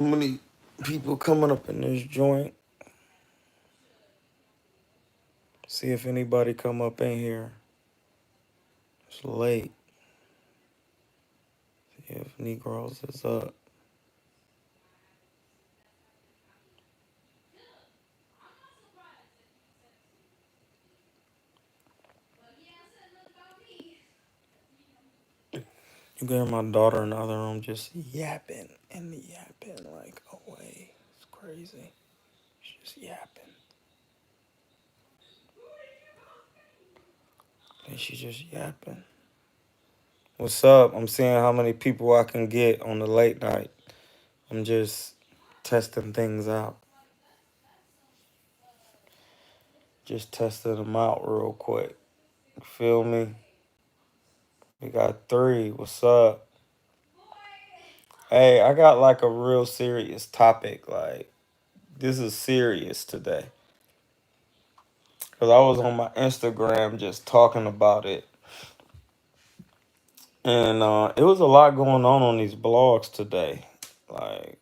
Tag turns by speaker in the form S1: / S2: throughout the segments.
S1: many people coming up in this joint. See if anybody come up in here. It's late. See if Negroes is up. You can hear my daughter in the other room just yapping and yapping like away. It's crazy. She's just yapping. And she's just yapping. What's up? I'm seeing how many people I can get on the late night. I'm just testing things out. Just testing them out real quick. You feel me? We got 3. What's up? Hey, I got like a real serious topic. Like, this is serious today. Because I was on my Instagram just talking about it. And it was a lot going on these blogs today. Like,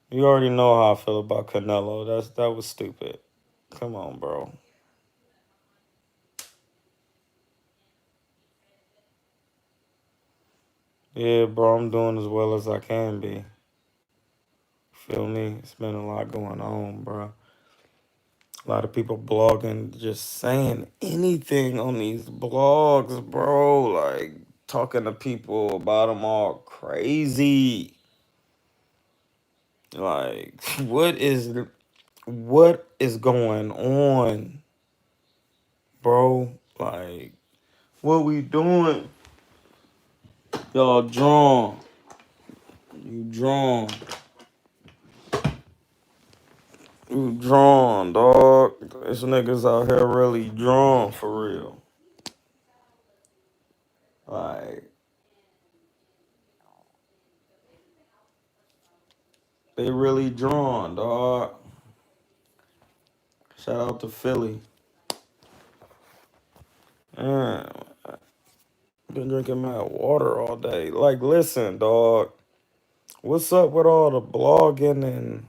S1: you already know how I feel about Canelo. That was stupid. Come on, bro. Yeah, bro, I'm doing as well as I can be. Feel me? It's been a lot going on, bro. A lot of people blogging, just saying anything on these blogs, bro. Like, talking to people about them all crazy. Like, what is going on, bro? Like, what we doing? Y'all drawn. You drawn. You drawn, dog. This niggas out here really drawn for real. Like, they really drawn, dog. Shout out to Philly. Man, been drinking my water all day. Like, listen, dog. What's up with all the blogging and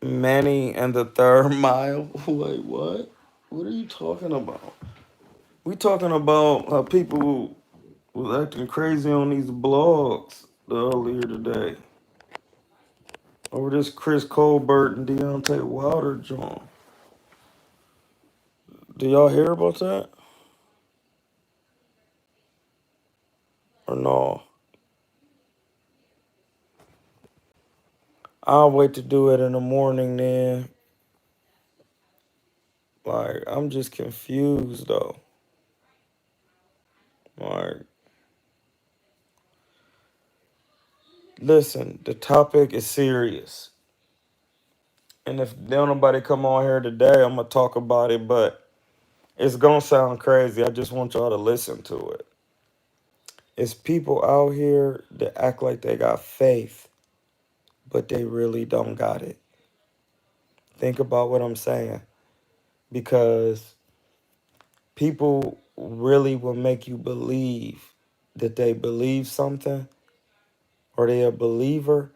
S1: Manny and the Third Mile? Wait, what? What are you talking about? We talking about how people was acting crazy on these blogs earlier today. Over this Chris Colbert and Deontay Wilder joint. Do y'all hear about that? Or no? I'll wait to do it in the morning then. Like, I'm just confused though. Like, listen, the topic is serious. And if don't nobody come on here today, I'm gonna talk about it, but it's gonna sound crazy. I just want y'all to listen to it. It's people out here that act like they got faith, but they really don't got it. Think about what I'm saying. Because people really will make you believe that they believe something or they a believer,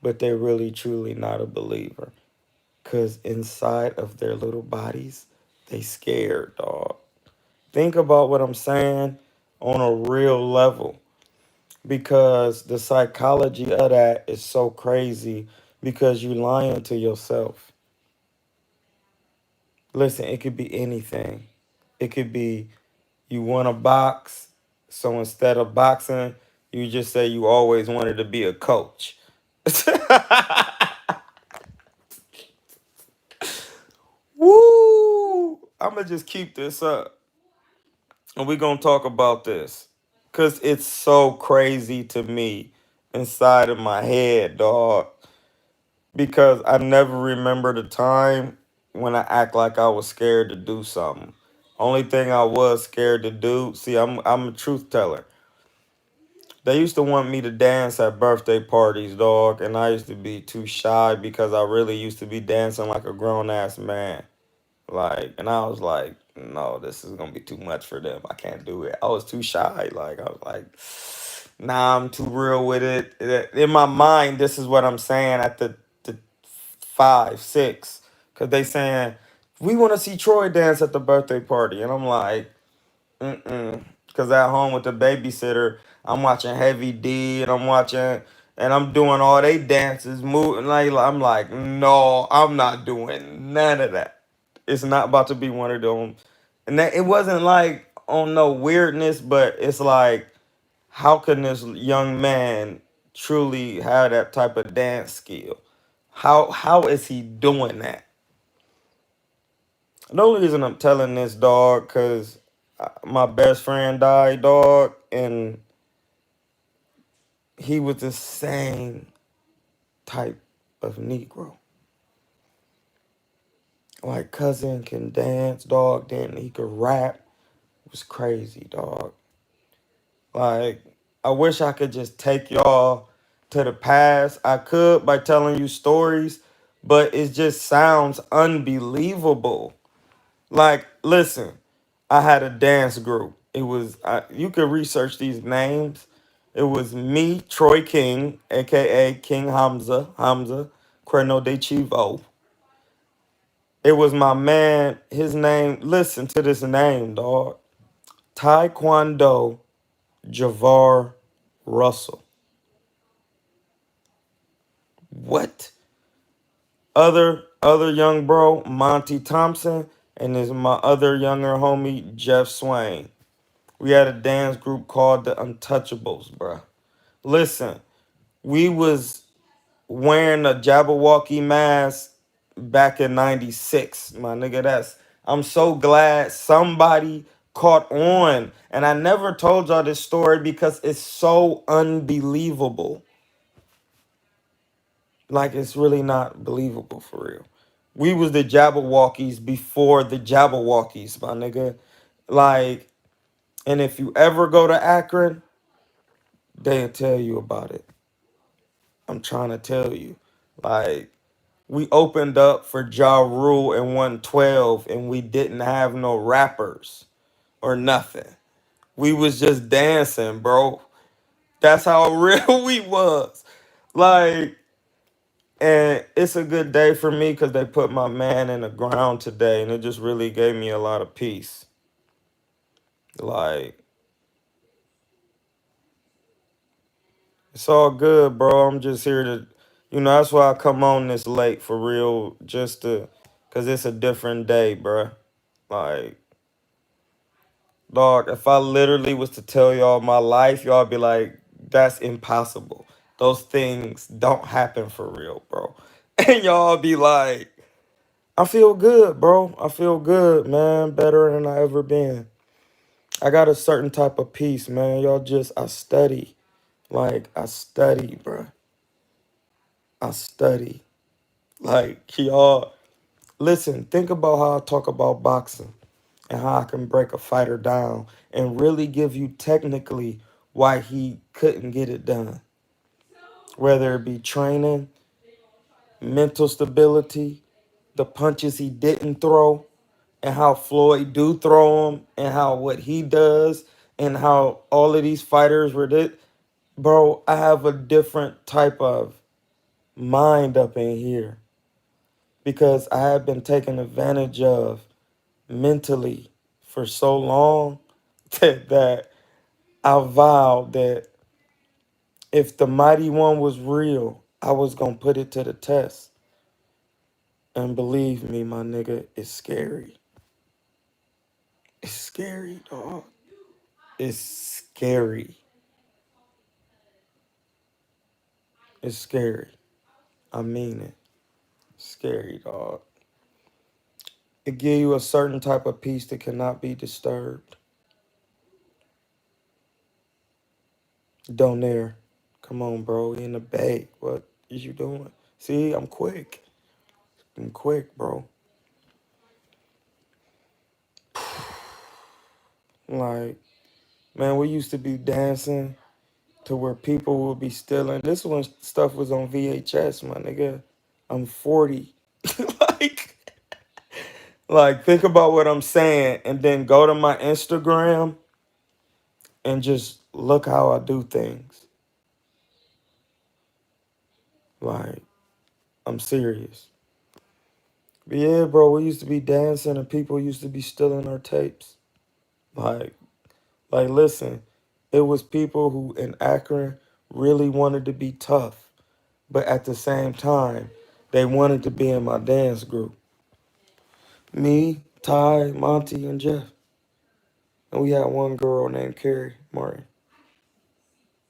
S1: but they really truly not a believer. Because inside of their little bodies, they scared, dog. Think about what I'm saying on a real level. Because the psychology of that is so crazy because you lying to yourself. Listen, it could be anything. It could be you want to box, so instead of boxing, you just say you always wanted to be a coach. Woo! I'm going to just keep this up. And we're going to talk about this. Because it's so crazy to me inside of my head, dog. Because I never remember the time when I act like I was scared to do something. Only thing I was scared to do, see, I'm a truth teller. They used to want me to dance at birthday parties, dog, and I used to be too shy because I really used to be dancing like a grown ass man. Like, and I was like, no, this is gonna be too much for them. I can't do it. I was too shy. Like I was like, nah, I'm too real with it. In my mind, this is what I'm saying at the 5, 6, because they saying we want to see Troy dance at the birthday party, and I'm like, mm-mm. Because at home with the babysitter, I'm watching Heavy D, and I'm doing all they dances, moving like I'm like, no, I'm not doing none of that. It's not about to be one of them. And that it wasn't like on no weirdness, but it's like, how can this young man truly have that type of dance skill? How is he doing that? The only reason I'm telling this, dog, because my best friend died, dog, and he was the same type of Negro. Like, cousin can dance, dog, then he could rap. It was crazy, dog. Like, I wish I could just take y'all to the past. I could by telling you stories, but it just sounds unbelievable. Like, listen, I had a dance group. It was, you could research these names. It was me, Troy King, aka King Hamza, KuernoDeChivo. It was my man, his name, listen to this name, dog. Taekwondo Javar Russell. What? Other young bro, Monty Thompson, and is my other younger homie, Jeff Swain. We had a dance group called the Untouchables, bruh. Listen, we was wearing a Jabberwocky mask back in 96, my nigga. I'm so glad somebody caught on. And I never told y'all this story because it's so unbelievable. Like, it's really not believable for real. We was the Jabberwockies before the Jabberwockies, my nigga. Like, and if you ever go to Akron, they'll tell you about it. I'm trying to tell you. Like, we opened up for Ja Rule in 112 and we didn't have no rappers or nothing. We was just dancing, bro. That's how real we was. Like, and it's a good day for me because they put my man in the ground today, and it just really gave me a lot of peace. Like, it's all good, bro. I'm just here to, that's why I come on this late for real, just to, because it's a different day, bro. Like, dog, if I literally was to tell y'all my life, y'all be like, that's impossible. Those things don't happen for real, bro. And y'all be like, I feel good, bro. I feel good, man. Better than I ever been. I got a certain type of peace, man. I study. Like, I study, bro. I study. Like, y'all, listen, think about how I talk about boxing and how I can break a fighter down and really give you technically why he couldn't get it done. Whether it be training, mental stability, the punches he didn't throw, and how Floyd do throw them, and how what he does, and how all of these fighters were did. Bro, I have a different type of mind up in here because I have been taken advantage of mentally for so long that I vowed that if the mighty one was real, I was going to put it to the test. And believe me, my nigga, it's scary. It's scary, dog. It's scary. It's scary. I mean it. Scary, dog. It give you a certain type of peace that cannot be disturbed. Don't dare. Come on, bro. You in the bag. What is you doing? See, I'm quick. I'm quick, bro. Like, man, we used to be dancing to where people would be stealing. This one stuff was on VHS, my nigga. I'm 40. Like, Like, think about what I'm saying and then go to my Instagram and just look how I do things. Like, I'm serious. But yeah, bro, we used to be dancing and people used to be stealing our tapes. Like, listen, it was people who in Akron really wanted to be tough, but at the same time, they wanted to be in my dance group. Me, Ty, Monty, and Jeff. And we had one girl named Carrie Martin.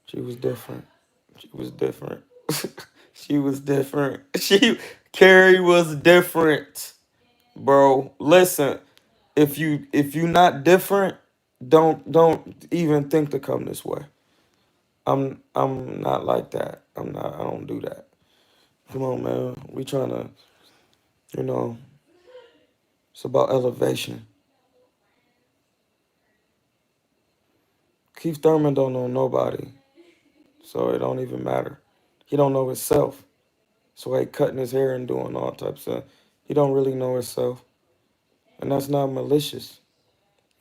S1: She was different. She was different. She was different. Carrie was different, bro. Listen, if you not different, don't even think to come this way. I'm not like that. I don't do that. Come on, man. We trying to, you know, it's about elevation. Keith Thurman don't know nobody, so it don't even matter. He don't know himself. So he cutting his hair and doing all types of, he don't really know himself. And that's not malicious.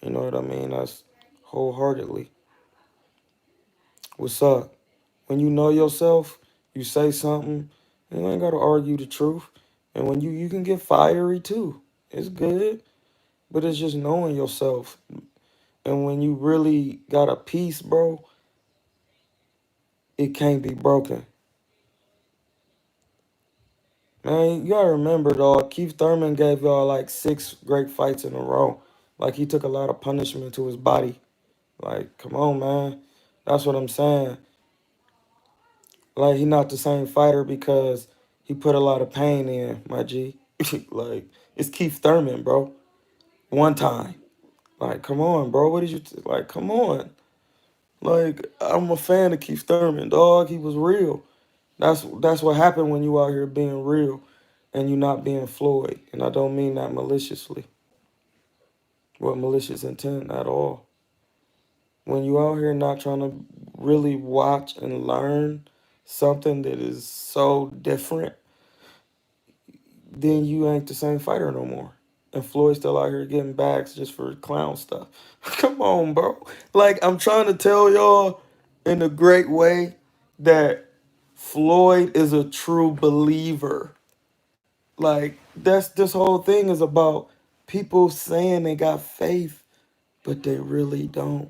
S1: You know what I mean? That's wholeheartedly. What's up? When you know yourself, you say something, and you ain't gotta argue the truth. And when you can get fiery too. It's good. But it's just knowing yourself. And when you really got a peace, bro, it can't be broken. Man, you gotta remember, dog, Keith Thurman gave y'all like 6 great fights in a row. Like, he took a lot of punishment to his body. Like, come on, man. That's what I'm saying. Like, he not the same fighter because he put a lot of pain in, my G. Like, it's Keith Thurman, bro. One time. Like, come on, bro. What did you, like, come on. Like, I'm a fan of Keith Thurman, dog. He was real. That's what happened when you out here being real and you not being Floyd. And I don't mean that maliciously. With malicious intent at all. When you out here not trying to really watch and learn something that is so different, then you ain't the same fighter no more. And Floyd's still out here getting bags just for clown stuff. Come on, bro. Like, I'm trying to tell y'all in a great way that Floyd is a true believer. Like, that's this whole thing is about people saying they got faith, but they really don't.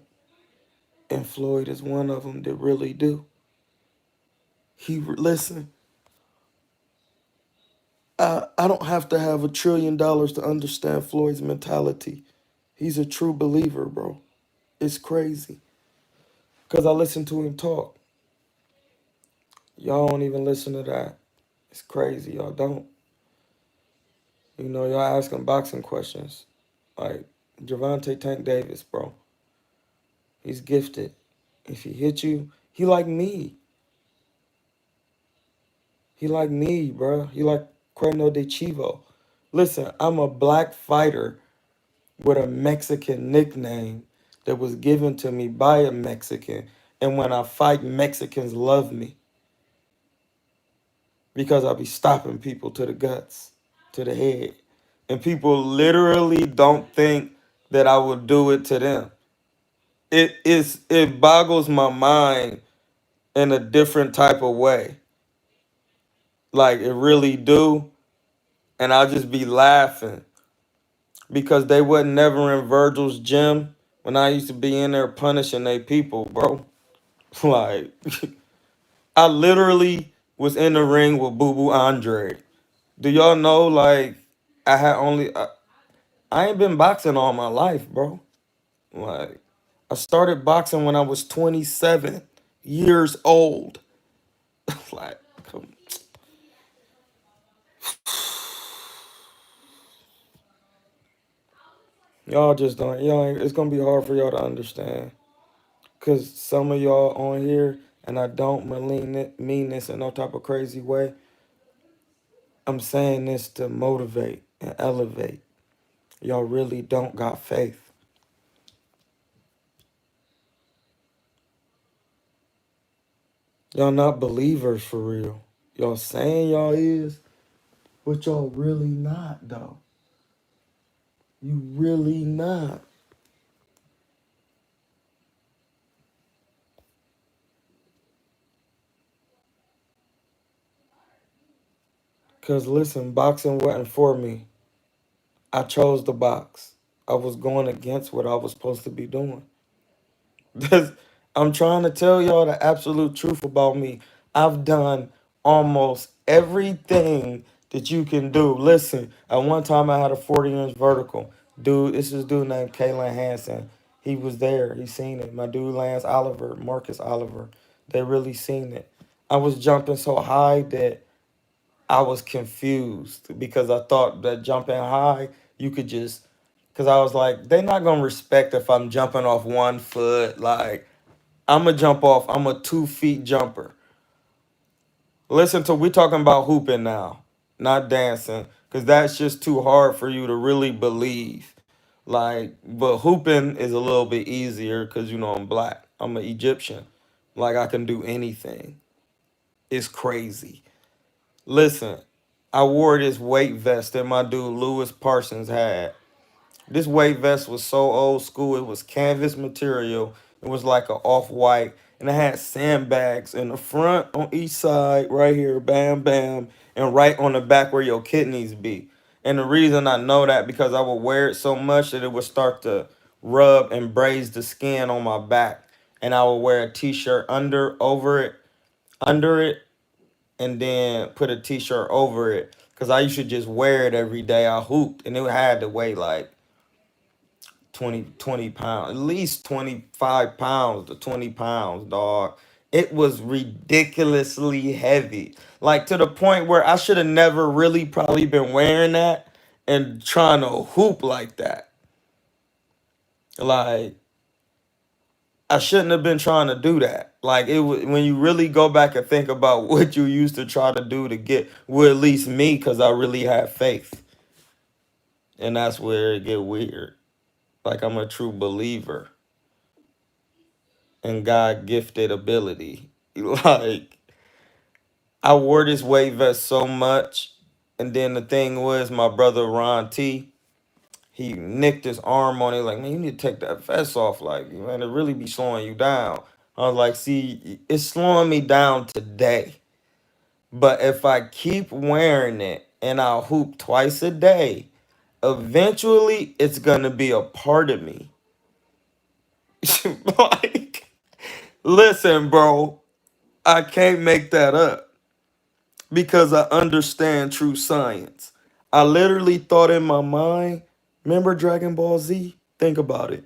S1: And Floyd is one of them that really do. Listen, I don't have to have $1 trillion to understand Floyd's mentality. He's a true believer, bro. It's crazy. Because I listen to him talk. Y'all don't even listen to that. It's crazy. Y'all don't. You know, y'all asking boxing questions. Like, Javante Tank Davis, bro. He's gifted. If he hit you, he like me. He like me, bro. He like KuernoDeChivo. Listen, I'm a black fighter with a Mexican nickname that was given to me by a Mexican. And when I fight, Mexicans love me because I be stopping people to the guts, to the head. And people literally don't think that I would do it to them. It boggles my mind in a different type of way. Like, it really do. And I'll just be laughing because they wasn't never in Virgil's gym when I used to be in there punishing they people, bro. Like, I literally was in the ring with Boo Boo Andre. Do y'all know, like, I had only, I ain't been boxing all my life, bro. Like, I started boxing when I was 27 years old. Like, come, y'all just don't, y'all ain't, it's gonna be hard for y'all to understand. Because some of y'all on here, and I don't mean this in no type of crazy way, I'm saying this to motivate and elevate. Y'all really don't got faith. Y'all not believers for real. Y'all saying y'all is, but y'all really not though. You really not. Cause listen, boxing wasn't for me. I chose the box. I was going against what I was supposed to be doing. I'm trying to tell y'all the absolute truth about me. I've done almost everything that you can do. Listen, at one time I had a 40-inch vertical. Dude, this is dude named Kalen Hansen. He was there. He seen it. My dude Lance Oliver, Marcus Oliver. They really seen it. I was jumping so high that I was confused because I thought that jumping high, you could just, because I was like, they're not going to respect if I'm jumping off 1 foot. Like, I'm going to jump off, I'm a 2 feet jumper. Listen to, we talking about hooping now, not dancing, because that's just too hard for you to really believe. Like, but hooping is a little bit easier because, you know, I'm black. I'm an Egyptian. Like, I can do anything. It's crazy. Listen, I wore this weight vest that my dude Lewis Parsons had. This weight vest was so old school. It was canvas material. It was like a off-white. And it had sandbags in the front on each side, right here, bam, bam, and right on the back where your kidneys be. And the reason I know that because I would wear it so much that it would start to rub and braise the skin on my back. And I would wear a t-shirt under it, and then put a t-shirt over it. Cause I used to just wear it every day. I hooped and it had to weigh like 20 pounds, at least 25 pounds to 20 pounds, dog. It was ridiculously heavy. Like to the point where I should have never really probably been wearing that and trying to hoop like that. Like I shouldn't have been trying to do that. Like it was when you really go back and think about what you used to try to do to get, well, at least me, because I really had faith. And that's where it get weird. Like I'm a true believer in God gifted ability. Like I wore this weight vest so much. And then the thing was my brother Ron T, he nicked his arm on it, like, man, you need to take that vest off. Like, man, it really be slowing you down. I was like, see, it's slowing me down today. But if I keep wearing it and I'll hoop twice a day, eventually it's gonna be a part of me. Like, listen, bro, I can't make that up because I understand true science. I literally thought in my mind, remember Dragon Ball Z? Think about it.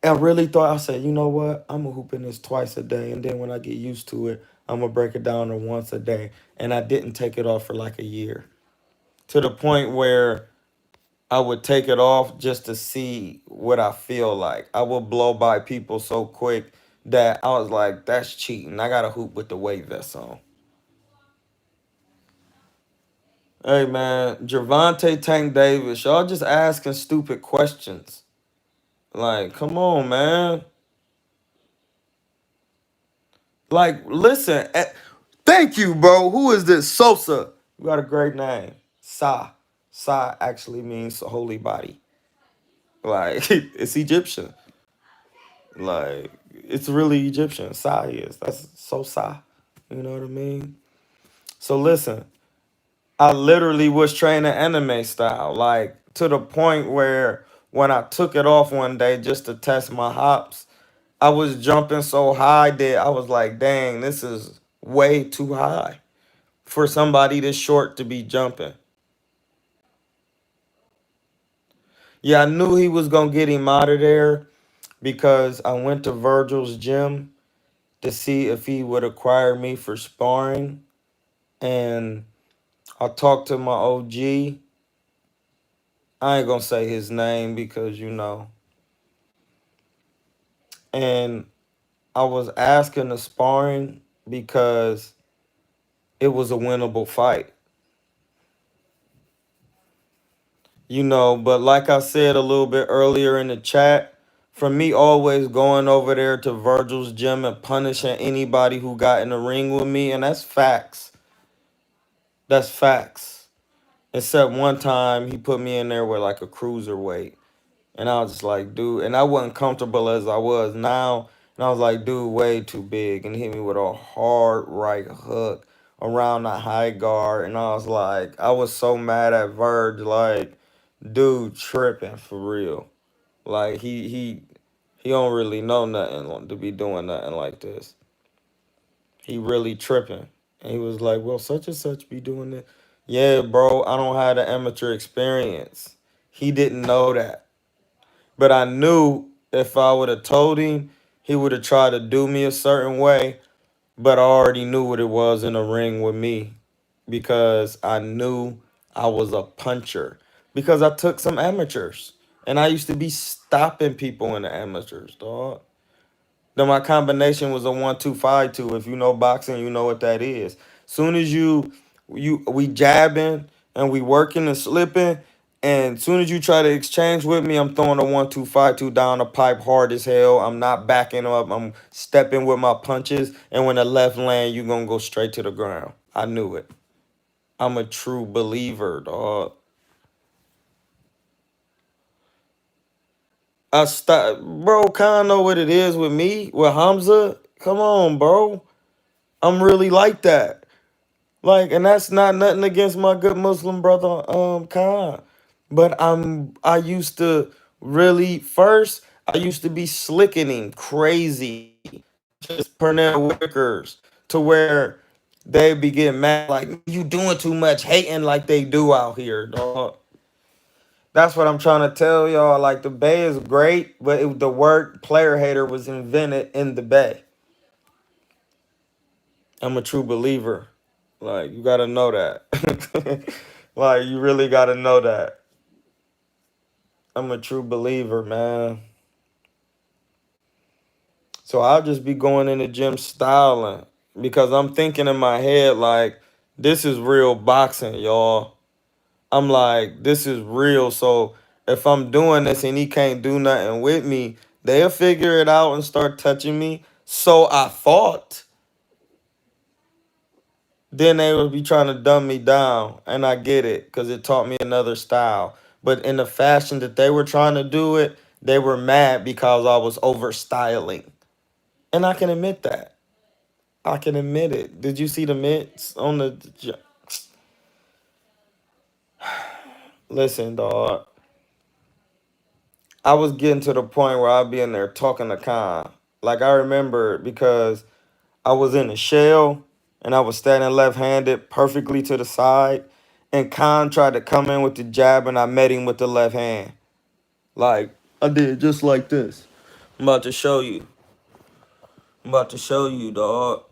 S1: I really thought, I said, you know what? I'm gonna hoop in this twice a day, and then when I get used to it, I'm gonna break it down to once a day. And I didn't take it off for like a year, to the point where I would take it off just to see what I feel like. I would blow by people so quick that I was like, that's cheating. I gotta hoop with the weight vest on. Hey man, Javante Tank Davis, y'all just asking stupid questions. Like, come on, man. Like, listen. Thank you, bro. Who is this? Sosa. You got a great name. Sa. Sa actually means holy body. Like, it's Egyptian. Like, it's really Egyptian. Sa is. That's so Sa. You know what I mean? So listen, I literally was training anime style. Like, to the point where when I took it off one day just to test my hops, I was jumping so high that I was like, dang, this is way too high for somebody this short to be jumping. Yeah, I knew he was gonna get him out of there because I went to Virgil's gym to see if he would acquire me for sparring. And I talked to my OG. I ain't gonna say his name because you know. And I was asking the sparring because it was a winnable fight. You know, but like I said a little bit earlier in the chat, for me always going over there to Virgil's gym and punishing anybody who got in the ring with me, and that's facts. That's facts. Except one time he put me in there with like a cruiserweight. And I was just like, dude, and I wasn't comfortable as I was now. And I was like, dude, way too big. And he hit me with a hard right hook around the high guard. And I was like, I was so mad at Verge, like, dude tripping for real. Like he don't really know nothing to be doing nothing like this. He really tripping. And he was like, well, such and such be doing it. Yeah, bro, I don't have the amateur experience. He didn't know that. But I knew if I would have told him, he would have tried to do me a certain way. But I already knew what it was in the ring with me because I knew I was a puncher. Because I took some amateurs. And I used to be stopping people in the amateurs, dog. Then my combination was a 1-2-5-2. If you know boxing, you know what that is. Soon as we jabbing and we working and slipping, and soon as you try to exchange with me, I'm throwing a 1-2-5-2 down the pipe hard as hell. I'm not backing up. I'm stepping with my punches, and when the left land, you gonna go straight to the ground. I knew it. I'm a true believer, dog. Bro. Kind of know what it is with me with Hamza. Come on, bro. I'm really like that. Like, and that's not nothing against my good Muslim brother, Khan. But I used to really first I used to be slicking him crazy, just Pernell Wickers, to where they be getting mad like you doing too much, hating like they do out here, dog. That's what I'm trying to tell y'all. Like the Bay is great, but the word player hater was invented in the Bay. I'm a true believer. Like you gotta know that. Like you really gotta know that. I'm a true believer, man. So I'll just be going in the gym styling because I'm thinking in my head like this is real boxing, y'all. I'm like, this is real. So if I'm doing this and he can't do nothing with me, they'll figure it out and start touching me. So I thought. Then they would be trying to dumb me down, and I get it because it taught me another style. But in the fashion that they were trying to do it, they were mad because I was over styling, and I can admit that. I can admit it. Did you see the mitts on the? Listen, dog. I was getting to the point where I'd be in there talking to Khan. Like I remember because I was in a shell and I was standing left-handed perfectly to the side. And Khan tried to come in with the jab and I met him with the left hand. Like I did just like this. I'm about to show you. I'm about to show you, dog.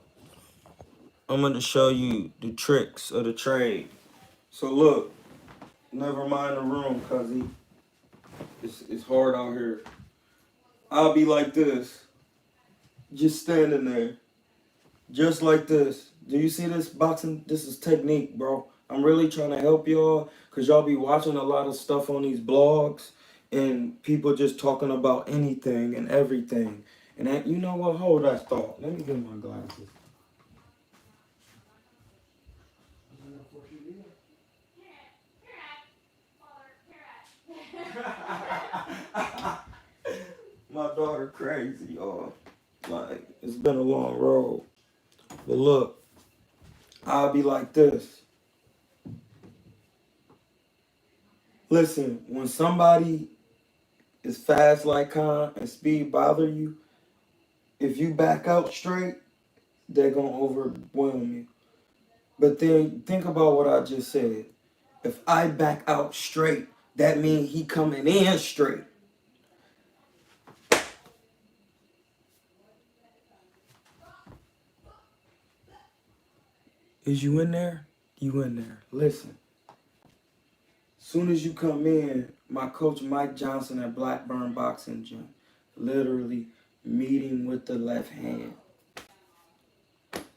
S1: I'm going to show you the tricks of the trade. So look, never mind the room, cuzzy. It's hard out here. I'll be like this. Just standing there. Just like this. Do you see this boxing? This is technique, bro. I'm really trying to help y'all because y'all be watching a lot of stuff on these blogs and people just talking about anything and everything. And that, you know what? Hold that thought. Let me get my glasses. My daughter crazy, y'all. Like, it's been a long road. But look, I'll be like this. Listen, when somebody is fast like Khan and speed bother you, if you back out straight, they're gonna overwhelm you. But then think about what I just said. If I back out straight, that means he coming in straight. Is you in there? You in there. Listen. Soon as you come in, my coach Mike Johnson at Blackburn Boxing Gym literally meeting with the left hand.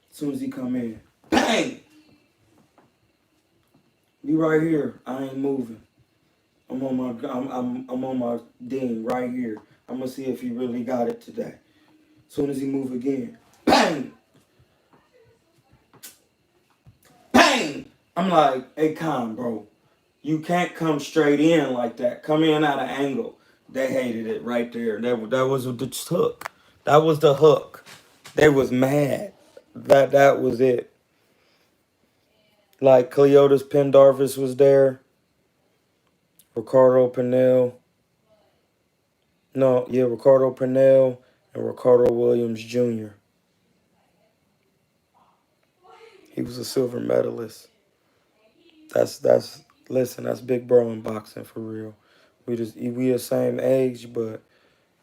S1: Soon as he come in, bang! Be right here. I ain't moving. I'm on my ding right here. I'm gonna see if he really got it today. Soon as he move again, bang, bang. I'm like, hey, calm, bro. You can't come straight in like that. Come in at an angle. They hated it right there. That was the hook. That was the hook. They was mad. That was it. Like Cleotis Pendarvis was there. Ricardo Pernell. No, yeah, Ricardo Pernell and Ricardo Williams Jr. He was a silver medalist. That's listen, that's big bro in boxing for real. We the same age, but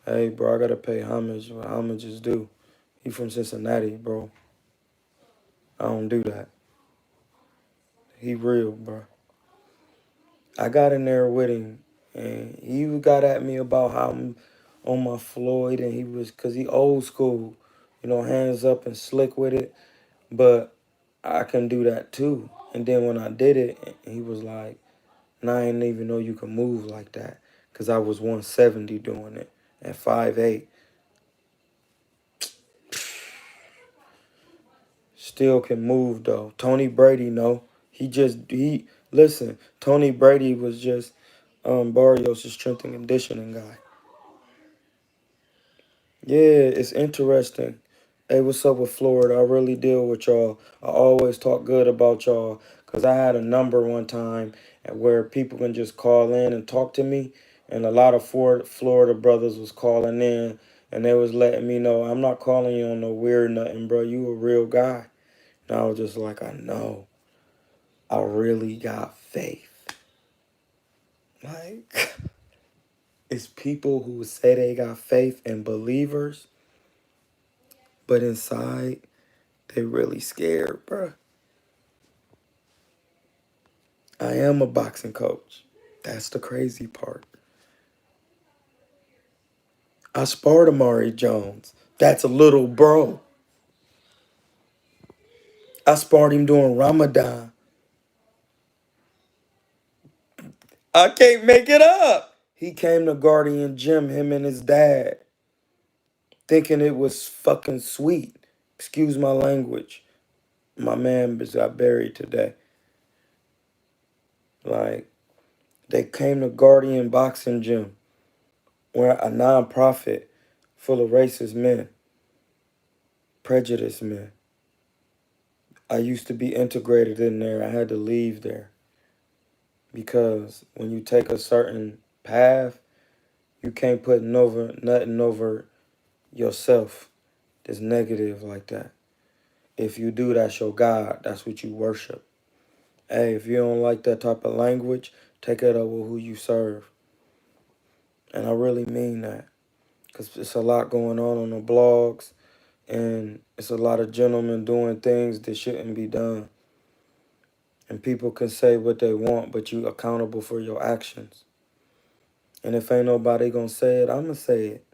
S1: hey bro, I gotta pay homage what homage is due. He from Cincinnati, bro. I don't do that. He real, bro. I got in there with him and he got at me about how I'm on my Floyd and he was cause he old school, hands up and slick with it. But I can do that too. And then when I did it, he was like, and I didn't even know you could move like that. Because I was 170 doing it at 5'8". Still can move though. Tony Brady, no. Listen, Tony Brady was just Barrios' strength and conditioning guy. Yeah, it's interesting. Hey, what's up with Florida? I really deal with y'all. I always talk good about y'all because I had a number one time where people can just call in and talk to me. And a lot of Florida brothers was calling in and they was letting me know, I'm not calling you on no weird nothing, bro. You a real guy. And I was just like, I know. I really got faith. Like, it's people who say they got faith and believers, but inside, they really scared, bro. I am a boxing coach. That's the crazy part. I sparred Amari Jones. That's a little bro. I sparred him during Ramadan. I can't make it up. He came to Guardian Gym, him and his dad, thinking it was fucking sweet. Excuse my language. My man just got buried today. Like, they came to Guardian Boxing Gym, where a non-profit full of racist men, prejudiced men. I used to be integrated in there. I had to leave there because when you take a certain path, you can't put nothing over yourself that's negative like that. If you do, that's your God. That's what you worship. Hey, if you don't like that type of language, take it up with who you serve. And I really mean that because it's a lot going on the blogs and it's a lot of gentlemen doing things that shouldn't be done. And people can say what they want, but you accountable for your actions. And if ain't nobody gonna say it, I'ma say it.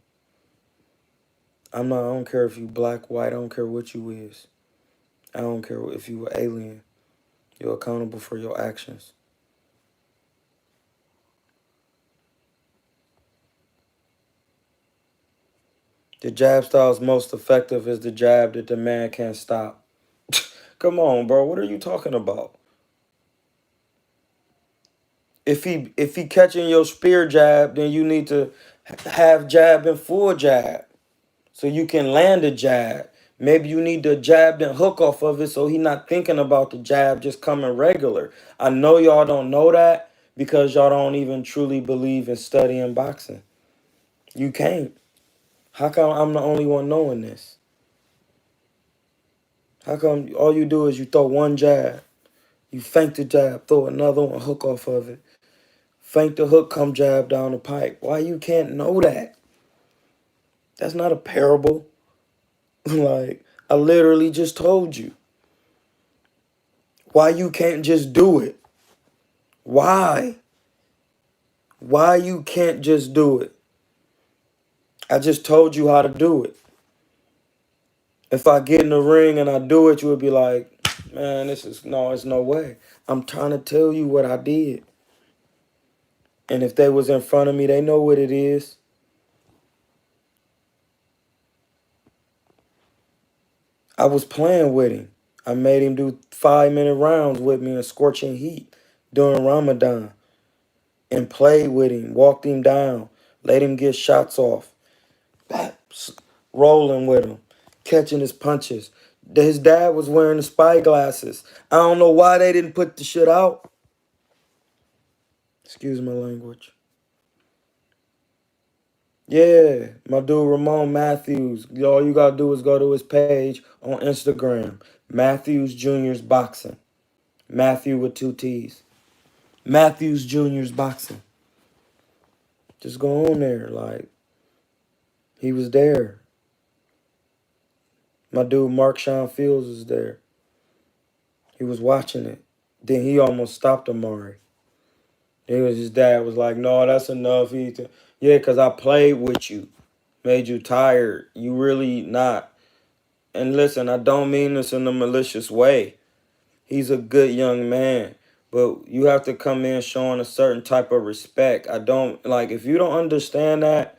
S1: I don't care if you black, white, I don't care what you is. I don't care if you an alien. You're accountable for your actions. The jab style's most effective is the jab that the man can't stop. Come on, bro. What are you talking about? If he catching your spear jab, then you need to have jab and full jab. So you can land a jab. Maybe you need to jab and hook off of it so he not thinking about the jab just coming regular. I know y'all don't know that because y'all don't even truly believe in studying boxing. You can't. How come I'm the only one knowing this? How come all you do is you throw one jab, you feint the jab, throw another one, hook off of it. Feint the hook, come jab down the pipe. Why you can't know that? That's not a parable. Like, I literally just told you. Why you can't just do it? Why? Why you can't just do it? I just told you how to do it. If I get in the ring and I do it, you would be like, man, it's no way. I'm trying to tell you what I did. And if they was in front of me, they know what it is. I was playing with him. I made him do 5-minute rounds with me in scorching heat during Ramadan. and played with him, walked him down, let him get shots off, rolling with him, catching his punches. His dad was wearing the spy glasses. I don't know why they didn't put the shit out. Excuse my language. Yeah, my dude Ramon Matthews. All you gotta do is go to his page on Instagram. Matthews Jr.'s Boxing. Matthew with 2 T's. Matthews Jr.'s Boxing. Just go on there. Like, he was there. My dude Mark Sean Fields was there. He was watching it. Then he almost stopped Amari. His dad was like, no, that's enough. Yeah, because I played with you. Made you tired. You really not. And listen, I don't mean this in a malicious way. He's a good young man. But you have to come in showing a certain type of respect. I don't, like, if you don't understand that,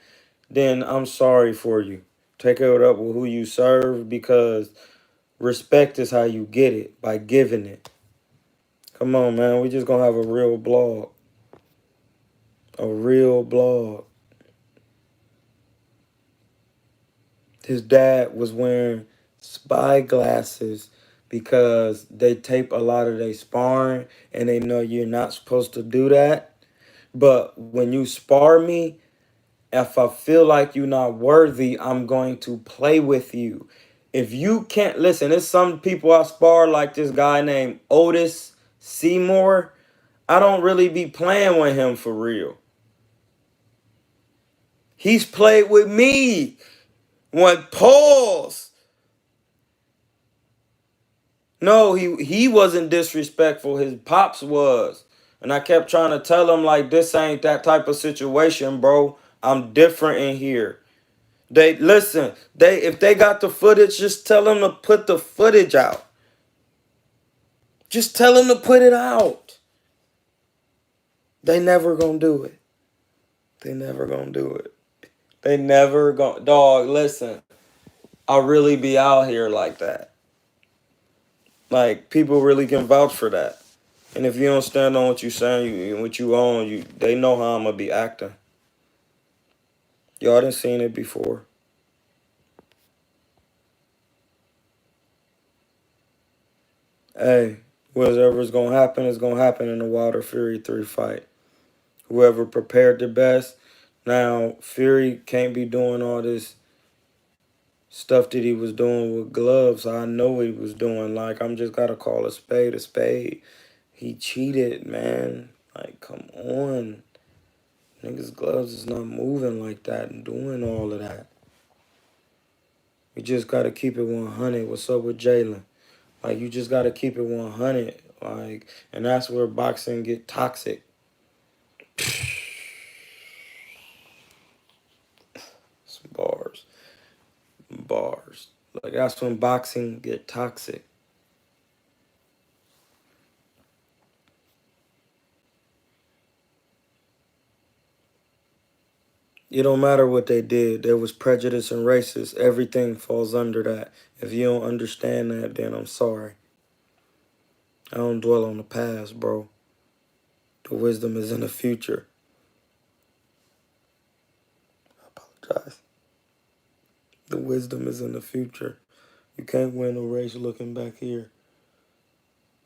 S1: then I'm sorry for you. Take it up with who you serve, because respect is how you get it, by giving it. Come on, man. We just going to have a real blog. A real blog. His dad was wearing spy glasses because they tape a lot of their sparring and they know you're not supposed to do that. But when you spar me, if I feel like you're not worthy, I'm going to play with you. If you can't listen, there's some people I spar, like this guy named Otis Seymour. I don't really be playing with him for real. He's played with me. When pause. No, he wasn't disrespectful. His pops was. And I kept trying to tell him, like, this ain't that type of situation, bro. I'm different in here. They listen, if they got the footage, just tell them to put the footage out. Just tell them to put it out. They never gonna do it. They never gonna do it. They never gonna, dog, listen. I really be out here like that. Like, people really can vouch for that. And if you don't stand on what you saying, what you own, they know how I'm gonna be acting. Y'all done seen it before. Hey, whatever's gonna happen is gonna happen in the Wilder Fury 3 fight. Whoever prepared the best. Now, Fury can't be doing all this stuff that he was doing with gloves. I know what he was doing. Like, I'm just gotta call a spade a spade. He cheated, man. Like, come on. Niggas' gloves is not moving like that and doing all of that. We just gotta keep it 100. What's up with Jalen? Like, you just gotta keep it 100. Like, and that's where boxing get toxic. Some bars. Bars. Like, that's when boxing get toxic. It don't matter what they did. There was prejudice and racist. Everything falls under that. If you don't understand that, then I'm sorry. I don't dwell on the past, bro. The wisdom is in the future. I apologize. The wisdom is in the future. You can't win a race looking back here.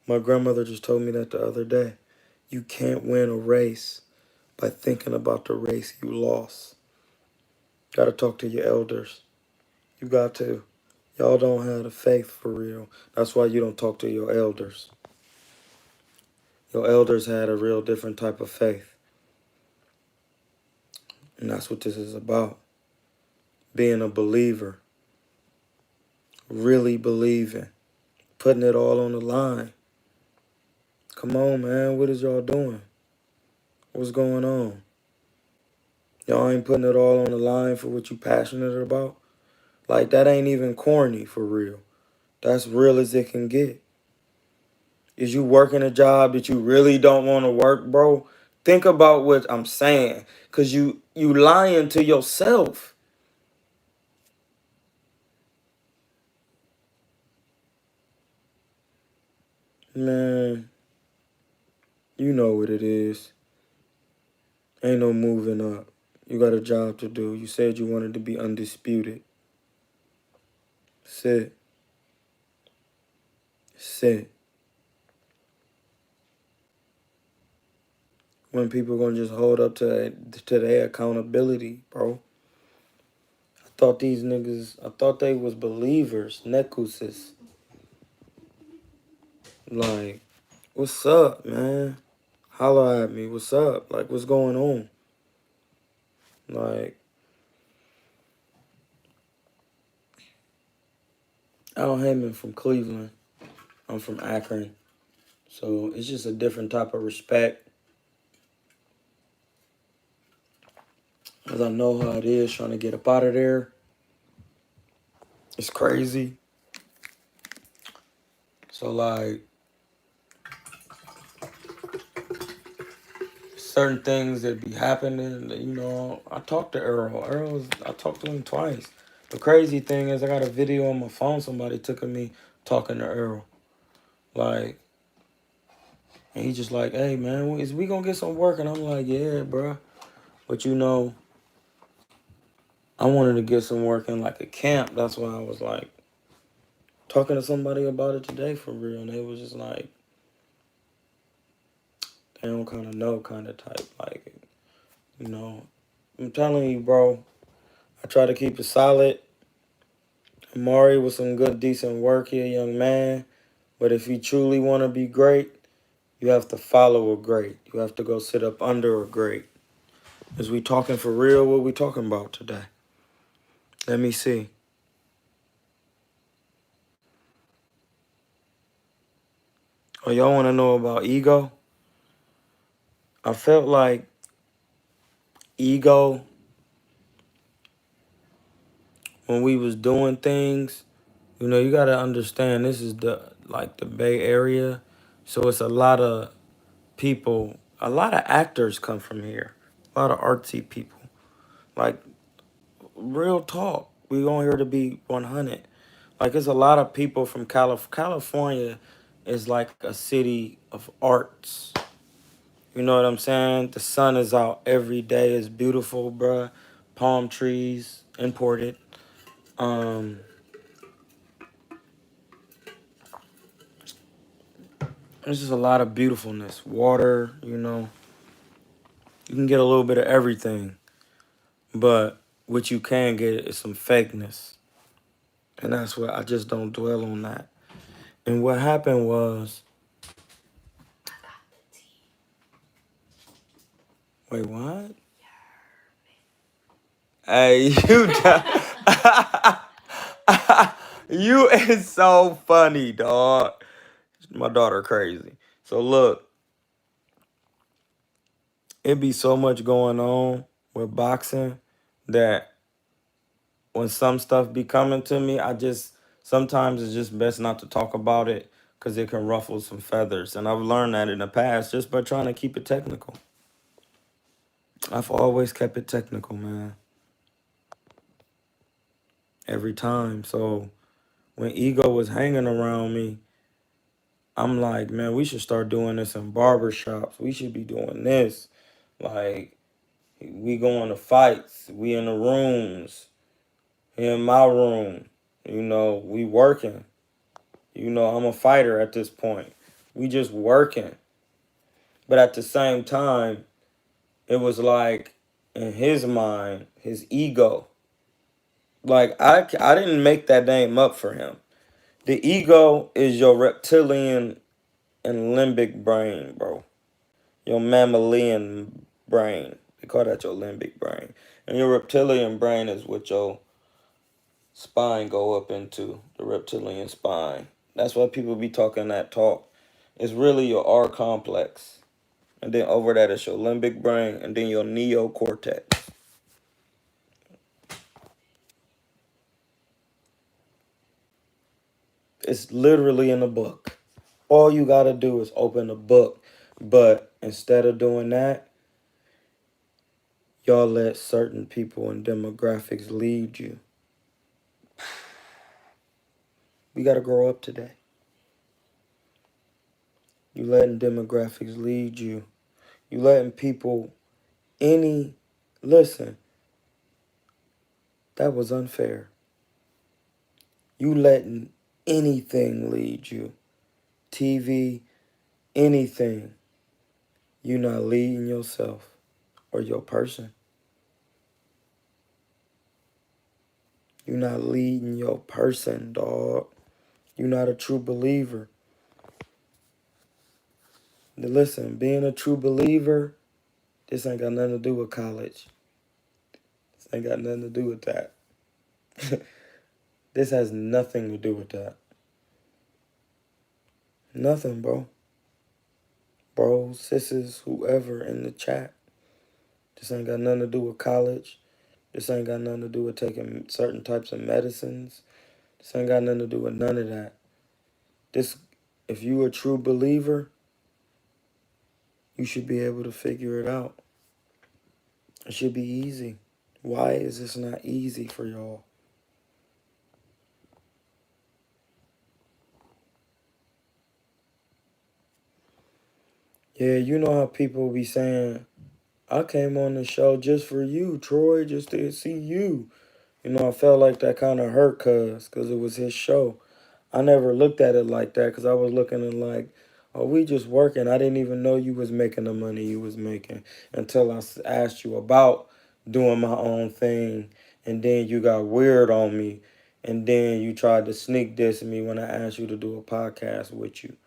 S1: My grandmother just told me that the other day. You can't win a race by thinking about the race you lost. Gotta talk to your elders. You got to. Y'all don't have the faith for real. That's why you don't talk to your elders. Your elders had a real different type of faith. And that's what this is about. Being a believer. Really believing. Putting it all on the line. Come on, man. What is y'all doing? What's going on? Y'all ain't putting it all on the line for what you passionate about? Like, that ain't even corny for real. That's real as it can get. Is you working a job that you really don't want to work, bro? Think about what I'm saying. Because you lying to yourself. Man, you know what it is. Ain't no moving up. You got a job to do. You said you wanted to be undisputed. Sit. Sit. When people gonna just hold up to their accountability, bro. I thought these niggas, I thought they was believers, nekusis. Like, what's up, man? Holla at me. What's up? Like, what's going on? Like, Al Heyman from Cleveland. I'm from Akron. So it's just a different type of respect. Because I know how it is trying to get up out of there. It's crazy. So, like, certain things that be happening, you know, I talked to Earl. I talked to him twice. The crazy thing is I got a video on my phone somebody took of me talking to Earl. Like, and he just like, hey, man, is we gonna get some work? And I'm like, yeah, bro. But, you know, I wanted to get some work in, like, a camp. That's why I was, like, talking to somebody about it today for real. And they was just like, they don't kind of know kind of type. Like, you know, I'm telling you, bro, I try to keep it solid. Amari with some good, decent work here, young man. But if you truly want to be great, you have to follow a great. You have to go sit up under a great. Is we talking for real? What we talking about today? Let me see. Oh, y'all want to know about ego? I felt like ego when we was doing things. You know, you got to understand this is the Bay Area. So it's a lot of people, a lot of actors come from here. A lot of artsy people. Like, real talk. We on here to be 100. Like, there's a lot of people from California is like a city of arts. You know what I'm saying? The sun is out every day. It's beautiful, bruh. Palm trees, imported. Um, there's just a lot of beautifulness. Water, you know. You can get a little bit of everything. But what you can get is some fakeness. And that's what I just don't dwell on that. And what happened was, wait, what? Hey, you is so funny, dog. My daughter crazy. So look, it be so much going on with boxing that when some stuff be coming to me, sometimes it's just best not to talk about it because it can ruffle some feathers. And I've learned that in the past just by trying to keep it technical. I've always kept it technical, man. Every time. So when ego was hanging around me, I'm like, man, we should start doing this in barbershops. We should be doing this. Like, we going to fights. We in the rooms. In my room. You know, we working. You know, I'm a fighter at this point. We just working. But at the same time, it was like, in his mind, his ego. Like, I didn't make that name up for him. The ego is your reptilian and limbic brain, bro. Your mammalian brain. They call that your limbic brain. And your reptilian brain is what your spine go up into, the reptilian spine. That's why people be talking that talk. It's really your R complex. And then over that is your limbic brain and then your neocortex. It's literally in the book. All you got to do is open the book. But instead of doing that, y'all let certain people and demographics lead you. We got to grow up today. You letting demographics lead you. You letting people Listen, that was unfair. You letting anything lead you. TV, anything. You not leading yourself or your person. You not leading your person, dog. You not a true believer. Listen, being a true believer, this ain't got nothing to do with college. This ain't got nothing to do with that. This has nothing to do with that. Nothing, bro. Bros, sisters, whoever in the chat. This ain't got nothing to do with college. This ain't got nothing to do with taking certain types of medicines. This ain't got nothing to do with none of that. If you a true believer, you should be able to figure it out. It should be easy. Why is this not easy for y'all? Yeah, you know how people be saying, I came on the show just for you, Troy, just to see you. You know, I felt like that kind of hurt because it was his show. I never looked at it like that because I was looking at like, oh, we just working. I didn't even know you was making the money you was making until I asked you about doing my own thing. And then you got weird on me. And then you tried to sneak diss me when I asked you to do a podcast with you.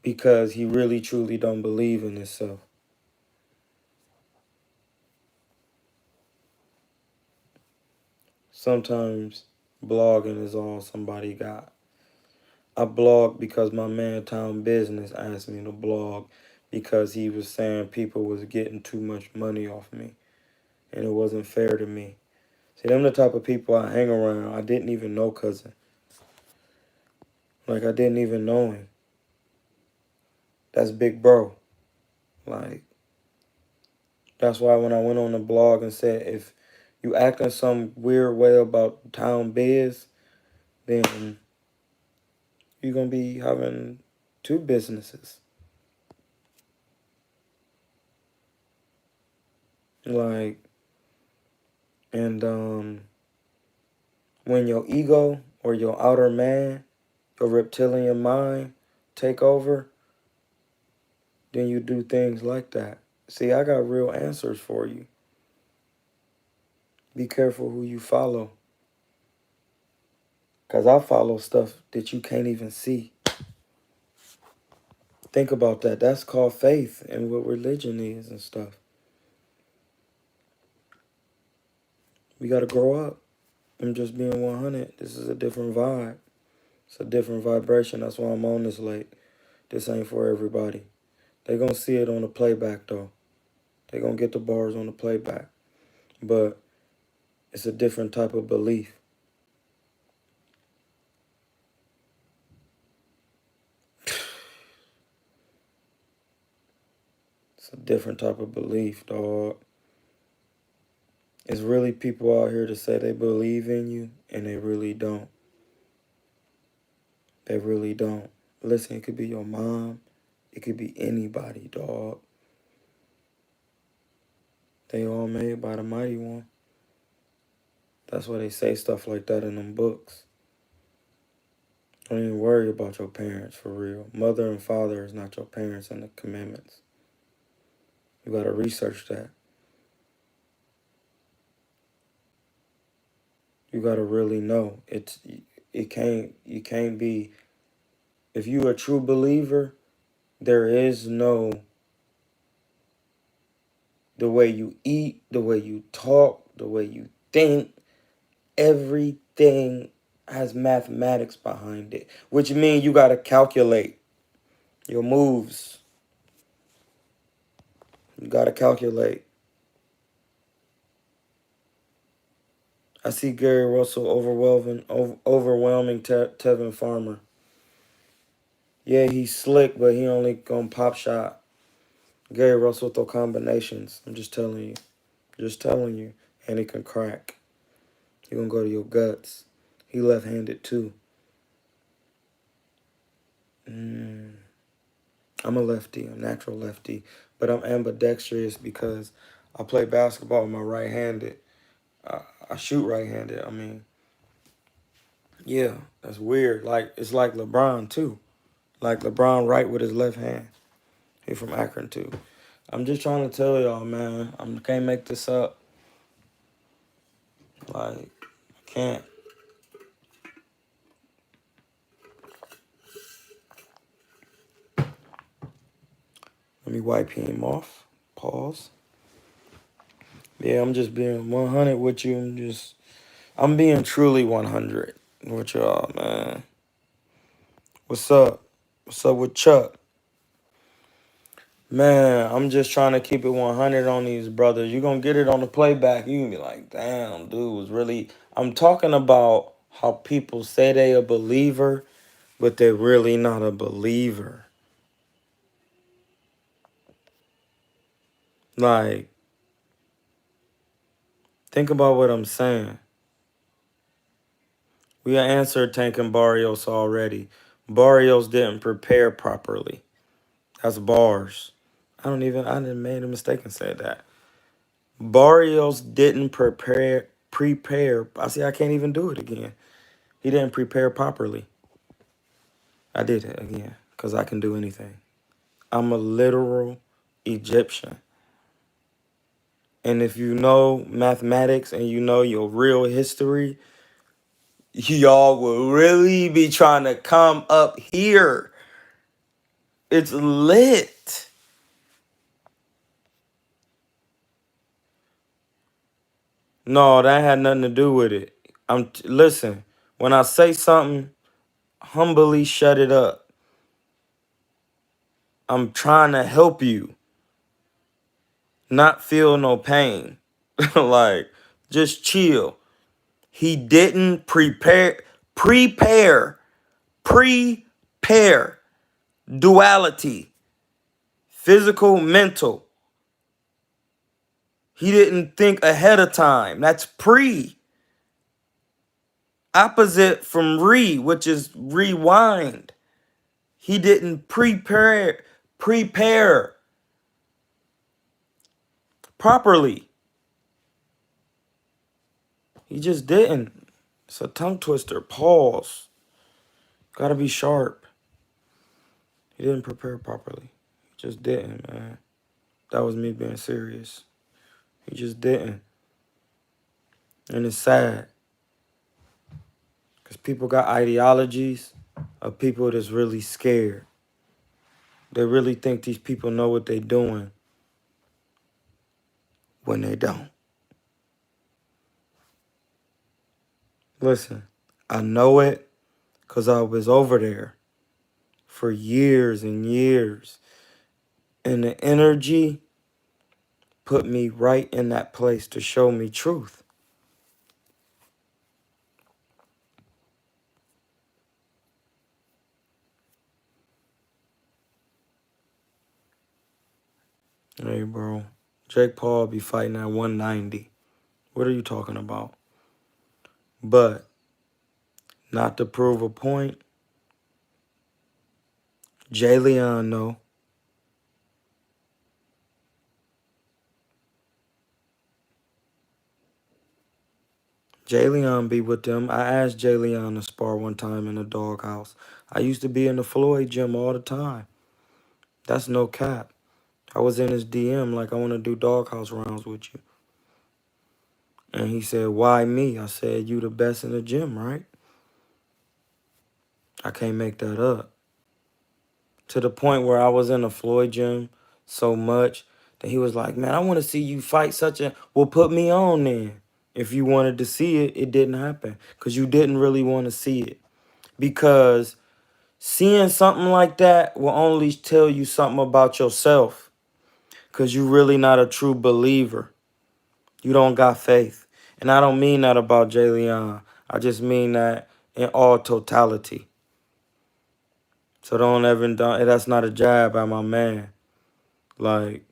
S1: Because he really truly don't believe in himself. Sometimes blogging is all somebody got. I blogged because my man Town Business asked me to blog because he was saying people was getting too much money off me and it wasn't fair to me. See, them the type of people I hang around. I didn't even know cousin. Like I didn't even know him. That's big bro. Like that's why when I went on the blog and said if you acting some weird way about Town Biz, then you're gonna be having two businesses. Like and when your ego or your outer man, your reptilian mind take over, then you do things like that. See, I got real answers for you. Be careful who you follow. Because I follow stuff that you can't even see. Think about that. That's called faith and what religion is and stuff. We got to grow up. I'm just being 100. This is a different vibe. It's a different vibration. That's why I'm on this late. This ain't for everybody. They going to see it on the playback, though. They going to get the bars on the playback. But it's a different type of belief. It's a different type of belief, dog. It's really people out here to say they believe in you, and they really don't. They really don't. Listen, it could be your mom. It could be anybody, dog. They all made by the mighty one. That's why they say stuff like that in them books. Don't even worry about your parents, for real. Mother and father is not your parents in the commandments. You got to research that. You got to really know. You can't be, if you a true believer, there is no, the way you eat, the way you talk, the way you think, everything has mathematics behind it, which means you got to calculate your moves. You got to calculate. I see Gary Russell overwhelming Tevin Farmer. Yeah, he's slick, but he only gonna pop shot. Gary Russell throw combinations. I'm just telling you. Just telling you. And he can crack. He gonna go to your guts. He left-handed too. I'm a lefty, I'm natural lefty, but I'm ambidextrous because I play basketball with my right-handed. I shoot right-handed. I mean, yeah, that's weird. Like it's like LeBron too. Like LeBron right with his left hand. He from Akron too. I'm just trying to tell y'all, man. I can't make this up. Like, I can't. Let me wipe him off. Pause. Yeah, I'm just being 100 with you. I'm being truly 100 with y'all, man. What's up? What's up with Chuck? Man, I'm just trying to keep it 100 on these brothers. You're going to get it on the playback. You can be like, damn, dude was really. I'm talking about how people say they a believer, but they're really not a believer. Like, think about what I'm saying. We answered Tank and Barrios already. Barrios didn't prepare properly. That's bars. I didn't made a mistake and said that. Barrios didn't prepare. I can't even do it again. He didn't prepare properly. I did it again because I can do anything. I'm a literal Egyptian. And if you know mathematics and you know your real history, y'all will really be trying to come up here. It's lit. No, that had nothing to do with it. Listen, when I say something, humbly shut it up. I'm trying to help you, not feel no pain. Like, just chill. He didn't prepare, duality, physical, mental. He didn't think ahead of time. That's pre. Opposite from which is rewind. He didn't prepare properly. He just didn't. It's a tongue twister. Pause. Gotta be sharp. He didn't prepare properly. He just didn't, man. That was me being serious. He just didn't. And it's sad. Because people got ideologies of people that's really scared. They really think these people know what they're doing when they don't. Listen, I know it because I was over there for years and years. And the energy put me right in that place to show me truth. Hey, bro. Jake Paul be fighting at 190. What are you talking about? But not to prove a point, Jay Leon, no. Jay Leon be with them. I asked Jay Leon to spar one time in the doghouse. I used to be in the Floyd gym all the time. That's no cap. I was in his DM like, I want to do doghouse rounds with you. And he said, why me? I said, you the best in the gym, right? I can't make that up. To the point where I was in the Floyd gym so much that he was like, man, I want to see you fight well, put me on then. If you wanted to see it, it didn't happen. Because you didn't really want to see it. Because seeing something like that will only tell you something about yourself. Because you're really not a true believer. You don't got faith. And I don't mean that about Jay Leon. I just mean that in all totality. So that's not a jab at my man. Like,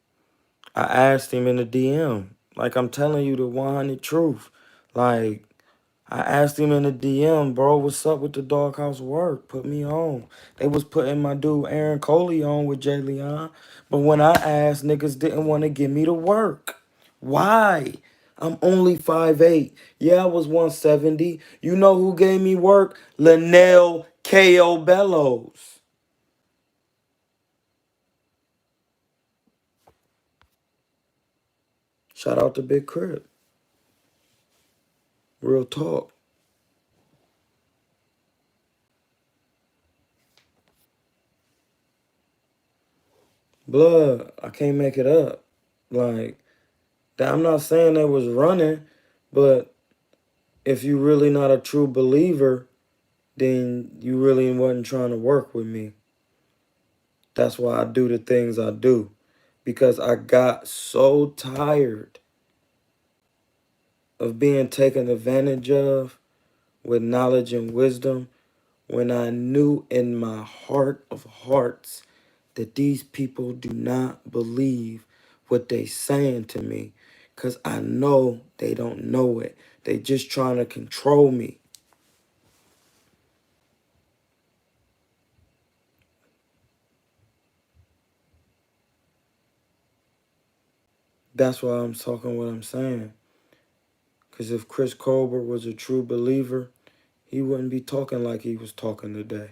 S1: I asked him in the DM. Like, I'm telling you the 100 truth. Like, I asked him in the DM, bro, what's up with the doghouse work? Put me on. They was putting my dude Aaron Coley on with Jay Leon. But when I asked, niggas didn't want to give me the work. Why? I'm only 5'8". Yeah, I was 170. You know who gave me work? Linnell K.O. Bellows. Shout out to Big Crib. Real talk. Blood, I can't make it up. Like, I'm not saying they was running, but if you really not a true believer, then you really wasn't trying to work with me. That's why I do the things I do. Because I got so tired of being taken advantage of with knowledge and wisdom when I knew in my heart of hearts that these people do not believe what they saying to me. Because I know they don't know it. They just trying to control me. That's why I'm talking what I'm saying. Because if Chris Colbert was a true believer, he wouldn't be talking like he was talking today.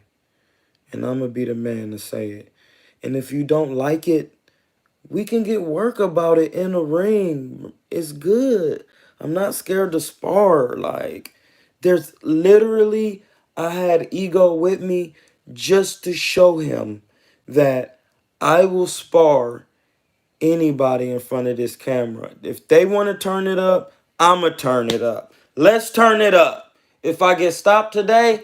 S1: And I'm going to be the man to say it. And if you don't like it, we can get work about it in the ring. It's good. I'm not scared to spar. Like, there's literally, I had ego with me just to show him that I will spar anybody in front of this camera. If they want to turn it up, I'ma turn it up. Let's turn it up. If I get stopped today,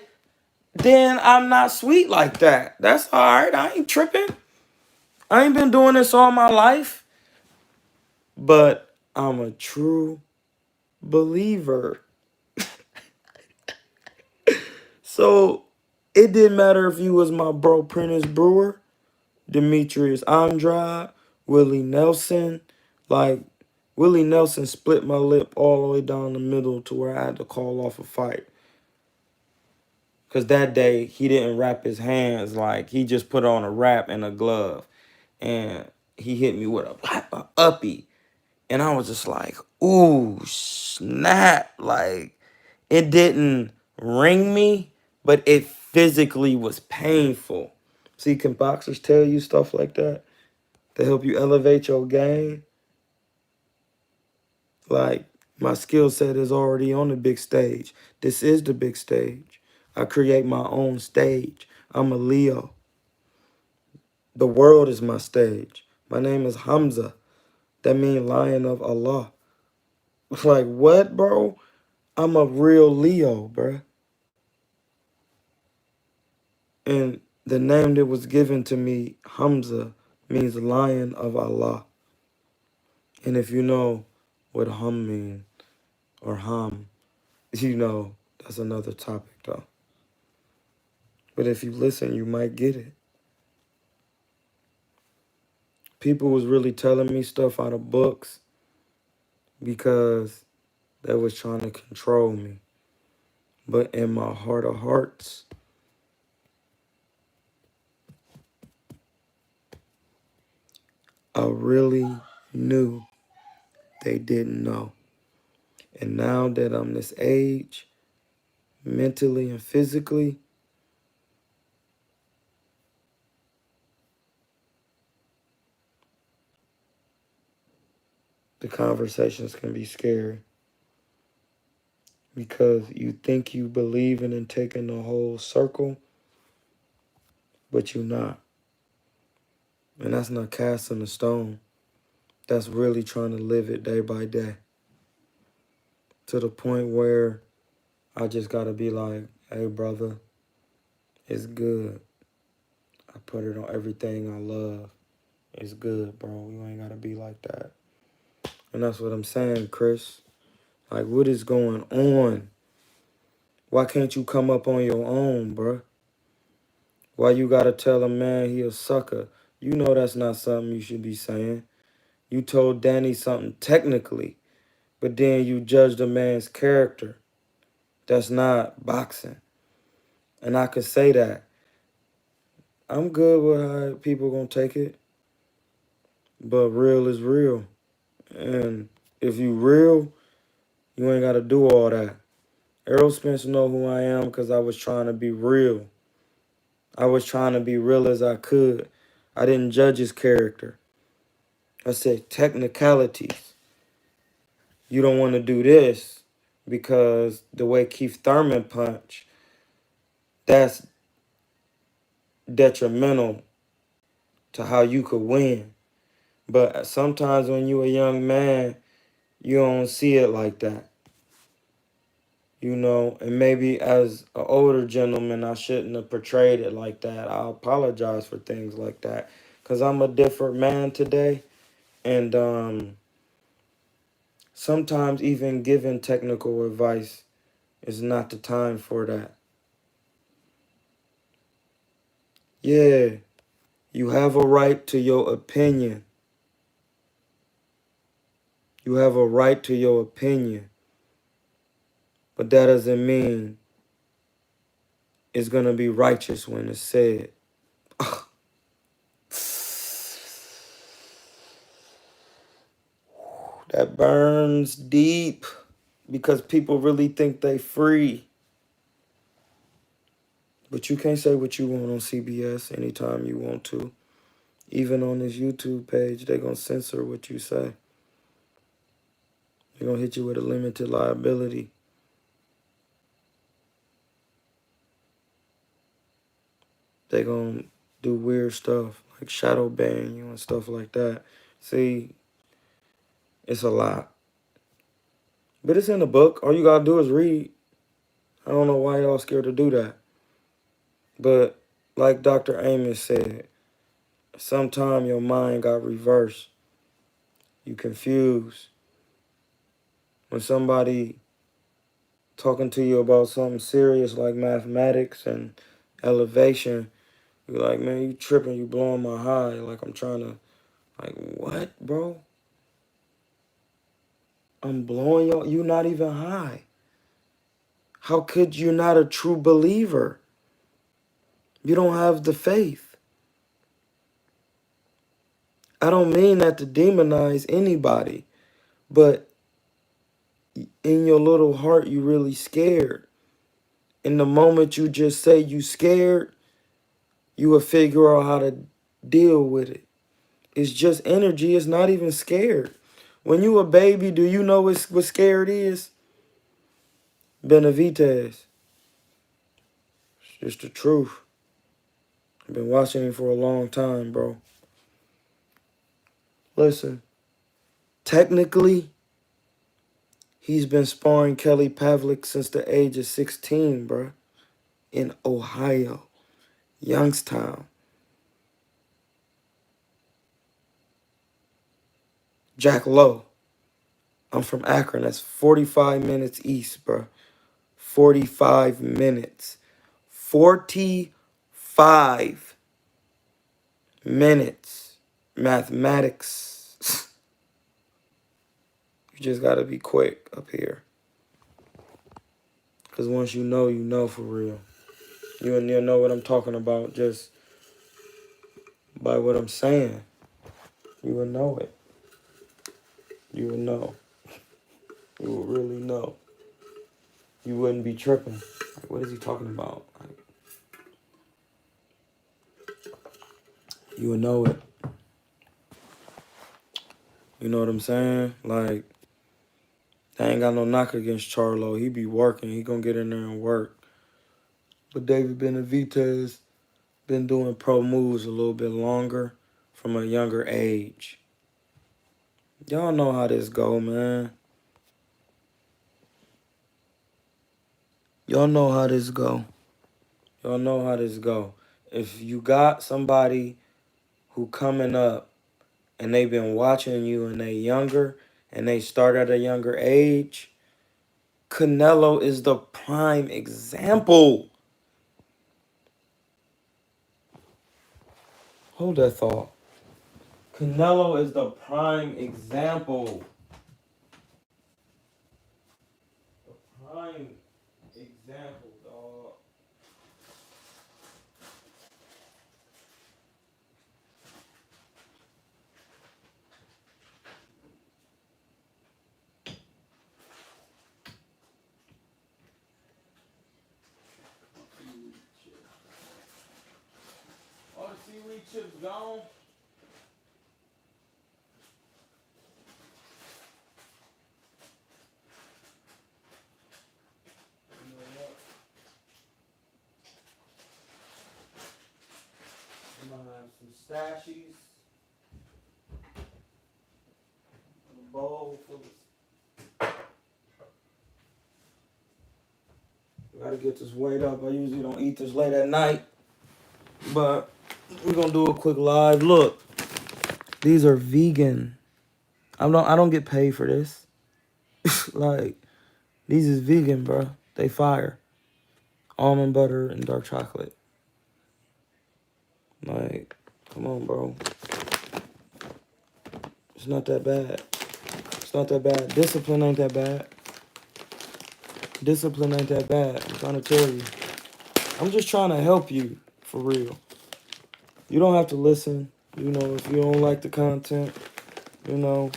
S1: then I'm not sweet like that. That's all right. I ain't tripping. I ain't been doing this all my life. But I'm a true believer. So it didn't matter if you was my bro Prentice Brewer, Demetrius Andrade, Willie Nelson. Like, Willie Nelson split my lip all the way down the middle to where I had to call off a fight. Because that day, he didn't wrap his hands. Like, he just put on a wrap and a glove. And he hit me with a uppie. And I was just like, ooh, snap. Like, it didn't ring me, but it physically was painful. See, can boxers tell you stuff like that to help you elevate your game? Like, my skill set is already on the big stage. This is the big stage. I create my own stage. I'm a Leo. The world is my stage. My name is Hamza. That means Lion of Allah. Like, what, bro? I'm a real Leo, bro. And the name that was given to me, Hamza, means Lion of Allah. And if you know what hum means, or ham, you know that's another topic though. But if you listen, you might get it. People was really telling me stuff out of books because they was trying to control me. But in my heart of hearts, I really knew they didn't know. And now that I'm this age, mentally and physically, the conversations can be scary because you think you believing in taking the whole circle, but you're not. And that's not casting a stone. That's really trying to live it day by day to the point where I just got to be like, hey, brother, it's good. I put it on everything I love. It's good, bro. You ain't got to be like that. And that's what I'm saying, Chris. Like, what is going on? Why can't you come up on your own, bro? Why you gotta tell a man he a sucker? You know that's not something you should be saying. You told Danny something technically, but then you judged a man's character. That's not boxing. And I could say that. I'm good with how people gonna take it. But real is real. And if you real, you ain't gotta do all that. Errol Spence know who I am because I was trying to be real. I was trying to be real as I could. I didn't judge his character. I said technicalities. You don't want to do this because the way Keith Thurman punched, that's detrimental to how you could win. But sometimes when you a young man, you don't see it like that. You know, and maybe as an older gentleman, I shouldn't have portrayed it like that. I apologize for things like that because I'm a different man today. And sometimes even giving technical advice is not the time for that. Yeah, you have a right to your opinion. You have a right to your opinion. But that doesn't mean it's going to be righteous when it's said. That burns deep because people really think they free. But you can't say what you want on CBS anytime you want to. Even on this YouTube page, they're going to censor what you say. They're going to hit you with a limited liability. They're going to do weird stuff like shadow ban you and stuff like that. See, it's a lot. But it's in the book. All you got to do is read. I don't know why y'all scared to do that. But like Dr. Amos said, sometime your mind got reversed. You confused. When somebody talking to you about something serious like mathematics and elevation, you're like, man, you tripping, you blowing my high. Like I'm trying to, like, what, bro? I'm blowing you not even high. How could you not a true believer? You don't have the faith. I don't mean that to demonize anybody, but in your little heart, you really scared. In the moment you just say you scared, you will figure out how to deal with it. It's just energy. It's not even scared. When you a baby, do you know what scared is? Benavides. It's just the truth. I've been watching him for a long time, bro. Listen, technically, he's been sparring Kelly Pavlik since the age of 16, bro. In Ohio, Youngstown. Jack Lowe. I'm from Akron. That's 45 minutes east, bro. 45 minutes. 45 minutes. Mathematics. You just got to be quick up here. Because once you know for real. You'll know what I'm talking about just by what I'm saying. You will know it. You will know. You will really know. You wouldn't be tripping. Like, what is he talking about? Like, you would know it. You know what I'm saying? Like, I ain't got no knock against Charlo. He be working. He gonna get in there and work. But David Benavidez been doing pro moves a little bit longer from a younger age. Y'all know how this go, man. Y'all know how this go. Y'all know how this go. If you got somebody who coming up and they've been watching you and they younger and they start at a younger age, Canelo is the prime example. Hold that thought. Canelo is the prime example. The prime example, dog. All the seaweed chips gone. You know what? I'm gonna have some stashies, a bowl full of. Gotta get this weight up. I usually don't eat this late at night, but we're gonna do a quick live. Look, these are vegan. I don't get paid for this. Like, these is vegan, bro. They fire. Almond butter and dark chocolate. Like, come on, bro. It's not that bad. It's not that bad. Discipline ain't that bad. Discipline ain't that bad. I'm trying to tell you. I'm just trying to help you, for real. You don't have to listen. You know, if you don't like the content, you know.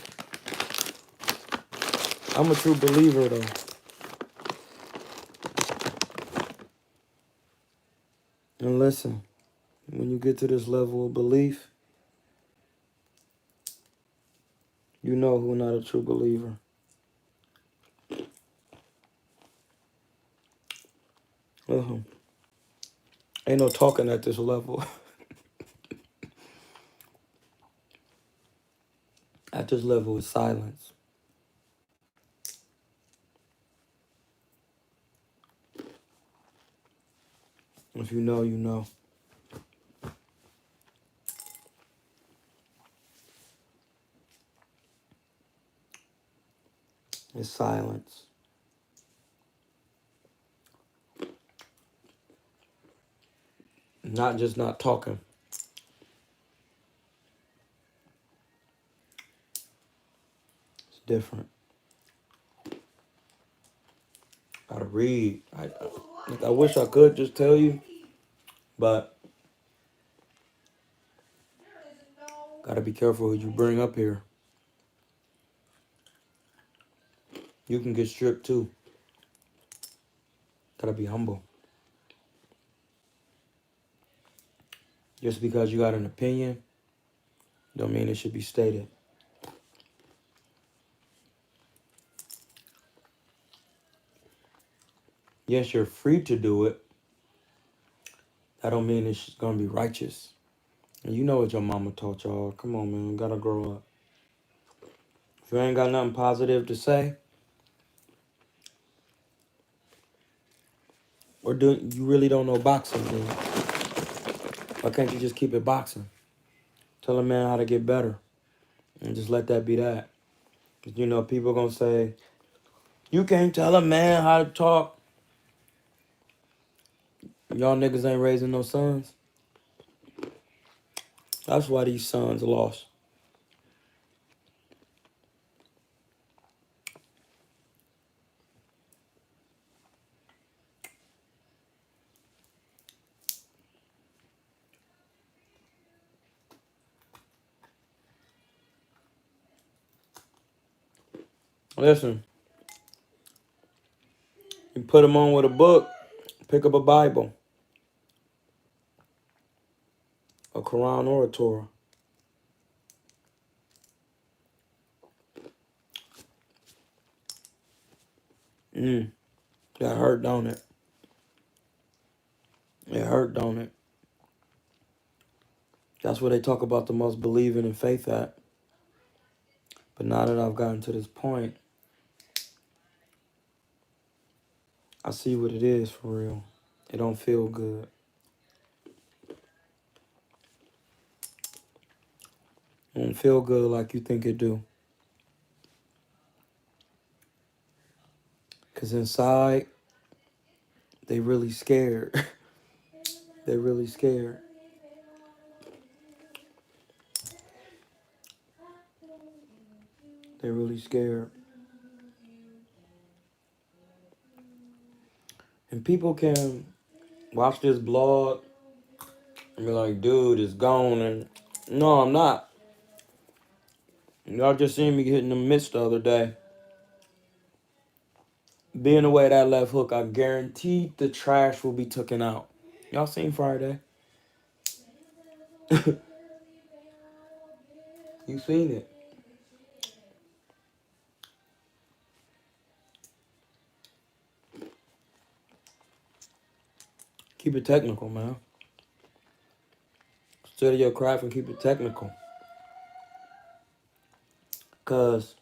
S1: I'm a true believer, though. And listen, when you get to this level of belief, you know who's not a true believer. Listen, ain't no talking at this level. At this level is silence. If you know, you know. It's silence. Not just not talking. It's different. Gotta read. I wish I could just tell you, but gotta be careful who you bring up here. You can get stripped too. Gotta be humble. Just because you got an opinion, don't mean it should be stated. Yes, you're free to do it. That don't mean it's gonna be righteous. And you know what your mama taught y'all. Come on, man. Gotta grow up. If you ain't got nothing positive to say, or you really don't know boxing, then why can't you just keep it boxing? Tell a man how to get better. And just let that be that. You know, people gonna say, you can't tell a man how to talk. Y'all niggas ain't raising no sons. That's why these sons lost. Listen, you put them on with a book, pick up a Bible, a Quran or a Torah. That hurt, don't it? It hurt, don't it? That's where they talk about the most believing and faith at. But now that I've gotten to this point, I see what it is for real. It don't feel good. It don't feel good like you think it do. Because inside, they really scared. They really scared. They really scared. And people can watch this blog and be like, dude, it's gone. And no, I'm not. Y'all just seen me hitting the mitts the other day. Being away that left hook, I guarantee the trash will be taken out. Y'all seen Friday? You seen it. Keep it technical, man. Study your craft and keep it technical. Because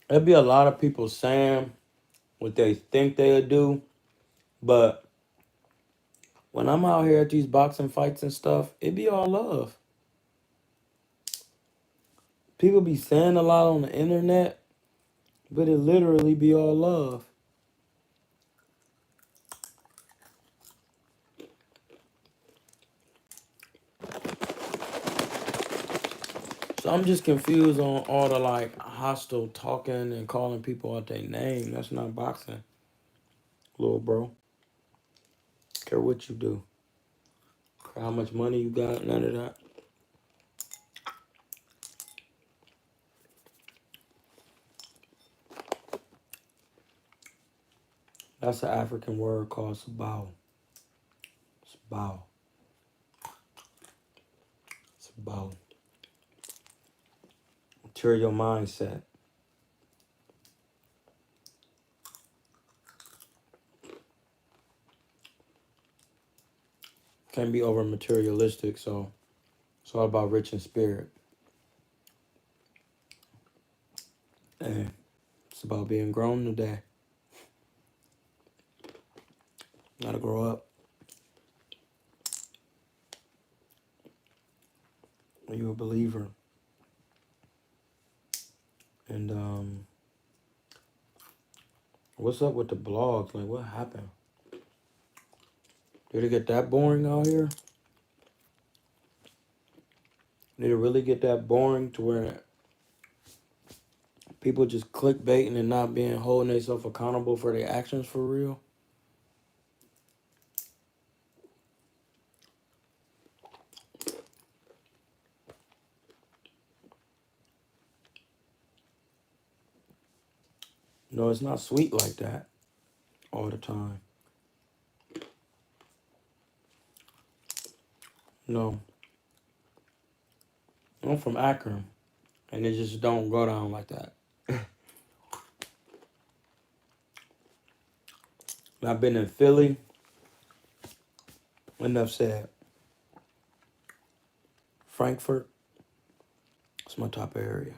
S1: there'll be a lot of people saying what they think they'll do. But when I'm out here at these boxing fights and stuff, it be all love. People be saying a lot on the internet, but it literally be all love. So I'm just confused on all the like hostile talking and calling people out their name. That's not boxing, little bro. Care what you do. Care how much money you got, none of that. That's an African word called sabao. Sabao. Sabao. Material mindset. Can't be over materialistic, so it's all about rich in spirit. And it's about being grown today. Gotta grow up. Are you a believer? And what's up with the blogs? Like, what happened? Did it get that boring out here? Did it really get that boring to where people just clickbaiting and not being holding themselves accountable for their actions for real? No, it's not sweet like that all the time. No. I'm from Akron, and it just don't go down like that. I've been in Philly. Enough said. Frankfurt. It's my type of area.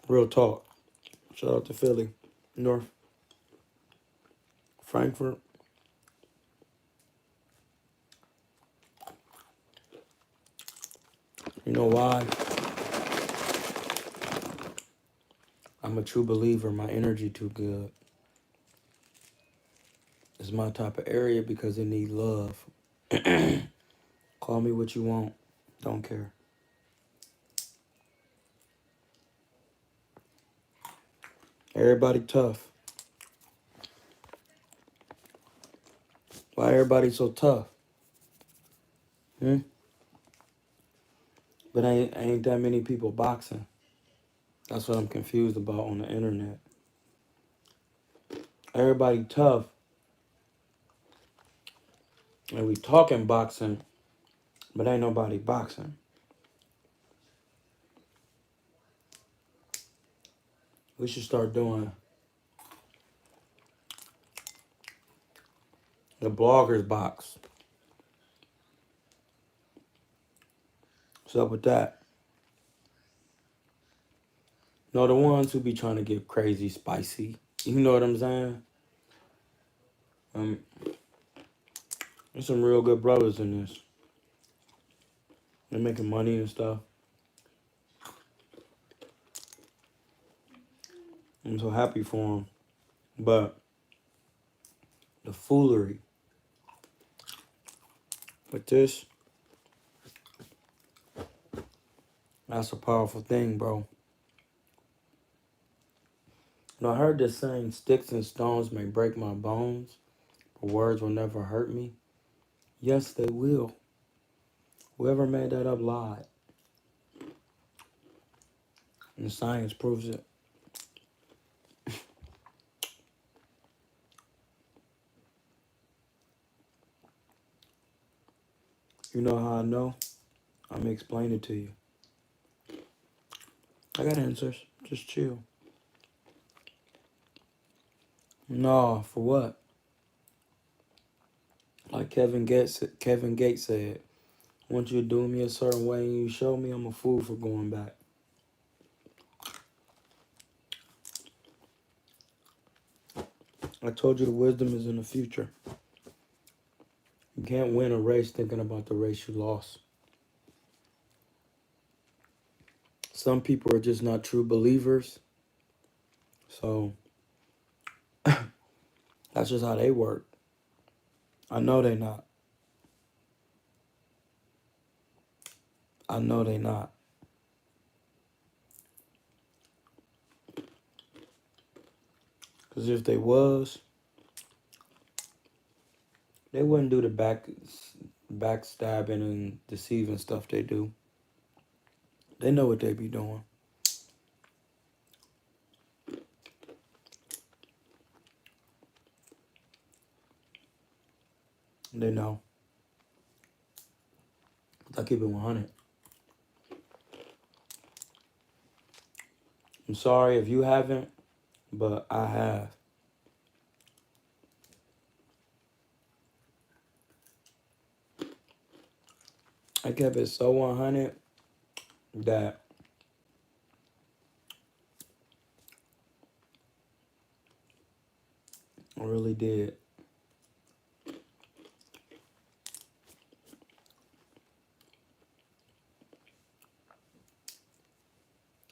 S1: Real talk. Shout out to Philly. North. Frankfurt. You know why? I'm a true believer. My energy too good. It's my type of area because it need love. Call me what you want. Don't care. Everybody tough. Why everybody so tough? But ain't that many people boxing. That's what I'm confused about on the internet. Everybody tough. And we talking boxing, but ain't nobody boxing. We should start doing the bloggers box. What's up with that? No, the ones who be trying to get crazy spicy. You know what I'm saying? There's some real good brothers in this. They're making money and stuff. I'm so happy for them. But the foolery with this, that's a powerful thing, bro. I heard this saying, sticks and stones may break my bones, but words will never hurt me. Yes, they will. Whoever made that up lied. And science proves it. You know how I know? I'm going to explain it to you. I got answers. Just chill. No, for what? Like Kevin Gates said, once you do me a certain way and you show me, I'm a fool for going back. I told you the wisdom is in the future. You can't win a race thinking about the race you lost. Some people are just not true believers. So that's just how they work. I know they not. I know they not. Because if they was, they wouldn't do the backstabbing and deceiving stuff they do. They know what they be doing. They know. I keep it 100. I'm sorry if you haven't, but I have. I kept it so 100 that I really did.